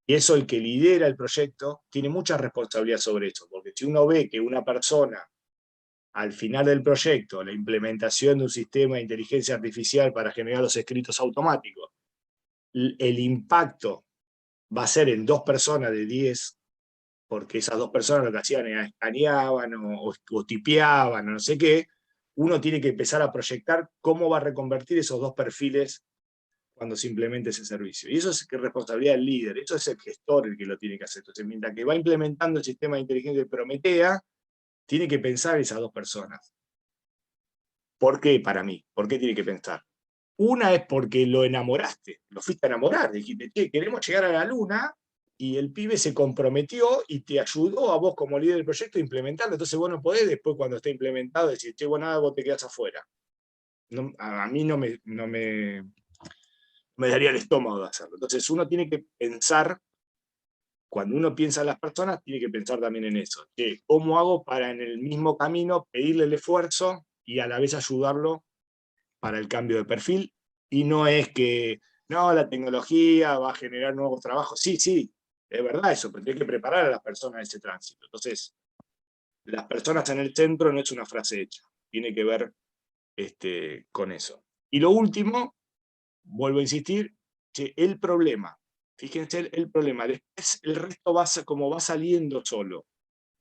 eso el que lidera el proyecto tiene mucha responsabilidad sobre eso, porque si uno ve que una persona al final del proyecto, la implementación de un sistema de inteligencia artificial para generar los escritos automáticos, el impacto va a ser en 2 personas de 10, porque esas 2 personas lo que hacían era escaneaban o tipeaban o no sé qué, uno tiene que empezar a proyectar cómo va a reconvertir esos 2 perfiles cuando se implemente ese servicio. Y eso es responsabilidad del líder, eso es el gestor el que lo tiene que hacer. Entonces, mientras que va implementando el sistema de inteligencia de Prometea, tiene que pensar esas 2 personas. ¿Por qué para mí? ¿Por qué tiene que pensar? Una es porque lo enamoraste, lo fuiste a enamorar, dijiste, che, queremos llegar a la luna, y el pibe se comprometió y te ayudó a vos como líder del proyecto a implementarlo. Entonces vos no podés después cuando esté implementado decir, che, bueno, nada, vos te quedás afuera. No, a mí no me daría el estómago de hacerlo. Entonces uno tiene que pensar, cuando uno piensa en las personas, tiene que pensar también en eso. Che, ¿cómo hago para en el mismo camino pedirle el esfuerzo y a la vez ayudarlo para el cambio de perfil? Y no es que, no, la tecnología va a generar nuevos trabajos. Sí, Es verdad eso, pero hay que preparar a las personas a ese tránsito. Entonces, las personas en el centro no es una frase hecha, tiene que ver con eso. Y lo último, vuelvo a insistir, que el problema, fíjense el problema, después el resto como va saliendo solo,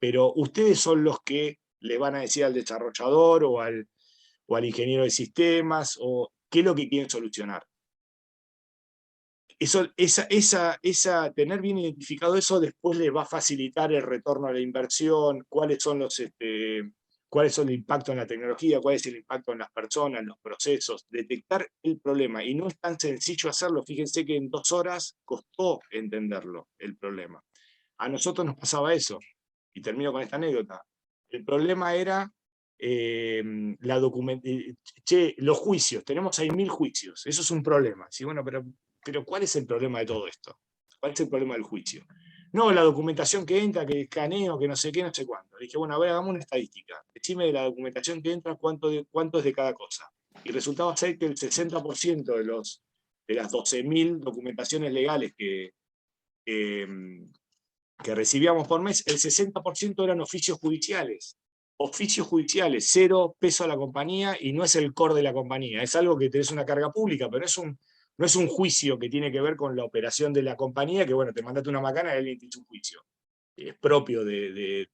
pero ustedes son los que le van a decir al desarrollador o al ingeniero de sistemas, o qué es lo que quieren solucionar. Tener bien identificado eso después le va a facilitar el retorno a la inversión, cuáles son el impacto en la tecnología, cuál es el impacto en las personas, en los procesos, detectar el problema. Y no es tan sencillo hacerlo, fíjense que en 2 horas costó entenderlo, el problema. A nosotros nos pasaba eso, y termino con esta anécdota. El problema era los juicios, tenemos 6.000 juicios, eso es un problema. ¿Sí? Bueno, pero ¿cuál es el problema de todo esto? ¿Cuál es el problema del juicio? No, la documentación que entra, que escaneo, que no sé qué, no sé cuánto. Le dije, bueno, a ver, hagamos una estadística. Decime de la documentación que entra, cuánto es de cada cosa. Y resultaba ser que el 60% de las 12.000 documentaciones legales que recibíamos por mes, el 60% eran oficios judiciales. Oficios judiciales, 0 peso a la compañía, y no es el core de la compañía. Es algo que tenés una carga pública, pero no es un juicio que tiene que ver con la operación de la compañía, que bueno, te mandaste una macana y alguien te hizo un juicio. Es propio de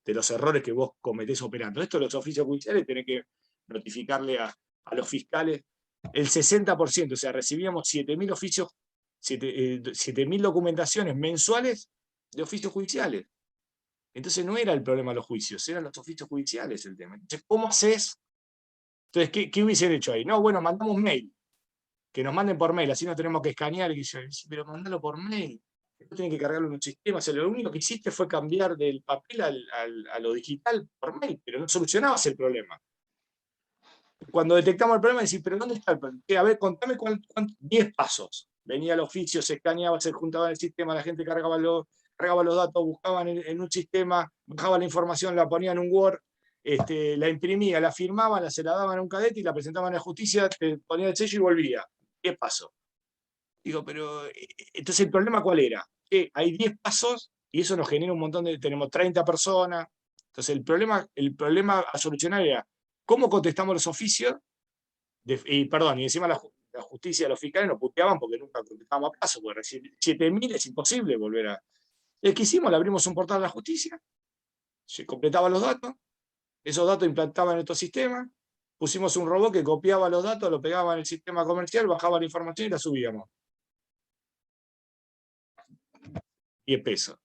los errores que vos cometés operando. Esto, los oficios judiciales, tenés que notificarle a los fiscales el 60%, o sea, recibíamos 7.000 oficios, 7.000 documentaciones mensuales de oficios judiciales. Entonces no era el problema los juicios, eran los oficios judiciales el tema. Entonces, ¿cómo haces? Entonces, ¿qué hubiesen hecho ahí? No, bueno, mandamos mail. Que nos manden por mail, así no tenemos que escanear. Y yo, pero mandalo por mail. Después tienen que cargarlo en un sistema. O sea, lo único que hiciste fue cambiar del papel a lo digital por mail, pero no solucionabas el problema. Cuando detectamos el problema, decís, pero ¿dónde está el problema? A ver, contame 10 pasos. Venía el oficio, se escaneaba, se juntaba en el sistema, la gente cargaba los datos, buscaban en un sistema, bajaba la información, la ponían en un Word, la imprimía, la firmaban, se la daban a un cadete y la presentaban a la justicia, te ponían el sello y volvía. ¿Qué pasó? Digo, pero entonces el problema ¿cuál era? Que hay 10 pasos y eso nos genera un montón tenemos 30 personas. Entonces el problema a solucionar era cómo contestamos los oficios, y encima la justicia, los fiscales nos puteaban porque nunca contestábamos a paso, porque 7.000 es imposible volver a... ¿Qué hicimos? Le abrimos un portal a la justicia, se completaban los datos, esos datos implantaban en nuestro sistema, pusimos un robot que copiaba los datos, lo pegaba en el sistema comercial, bajaba la información y la subíamos. 10 pesos.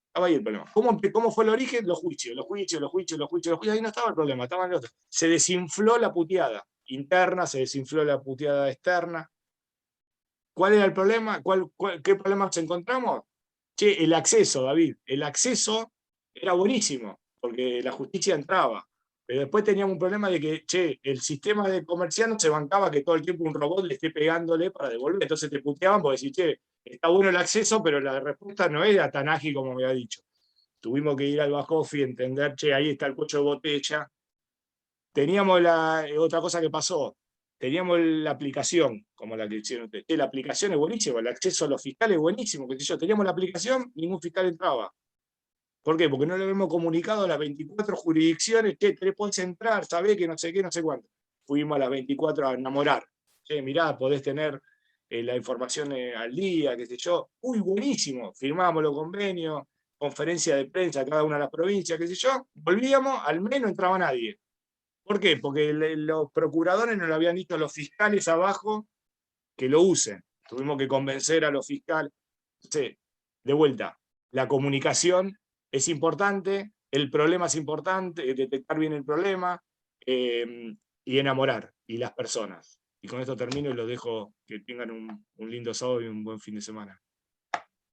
Estaba ahí el problema. ¿Cómo fue el origen? Los juicios. Ahí no estaba el problema, estaban los otros. Se desinfló la puteada interna, se desinfló la puteada externa. ¿Cuál era el problema? ¿Qué problemas encontramos? Che, el acceso, David. El acceso era buenísimo, porque la justicia entraba. Pero después teníamos un problema de que, che, el sistema de comercial no se bancaba que todo el tiempo un robot le esté pegándole para devolver. Entonces te puteaban porque decís, che, está bueno el acceso, pero la respuesta no era tan ágil como me había dicho. Tuvimos que ir al back office y entender, che, ahí está el cuello de botella. Teníamos otra cosa que pasó. Teníamos la aplicación, como la que hicieron ustedes. La aplicación es buenísima, el acceso a los fiscales es buenísimo. Teníamos la aplicación, ningún fiscal entraba. ¿Por qué? Porque no le habíamos comunicado a las 24 jurisdicciones que te podés entrar, sabés que no sé qué, no sé cuánto. Fuimos a las 24 a enamorar. Che, mirá, podés tener la información al día, qué sé yo. Uy, buenísimo. Firmábamos los convenios, conferencia de prensa a cada una de las provincias, qué sé yo. Volvíamos, al menos no entraba nadie. ¿Por qué? Porque los procuradores nos lo habían dicho a los fiscales abajo que lo usen. Tuvimos que convencer a los fiscales. Entonces, de vuelta, la comunicación es importante, el problema es importante, detectar bien el problema y enamorar, y las personas. Y con esto termino y los dejo que tengan un lindo sábado y un buen fin de semana.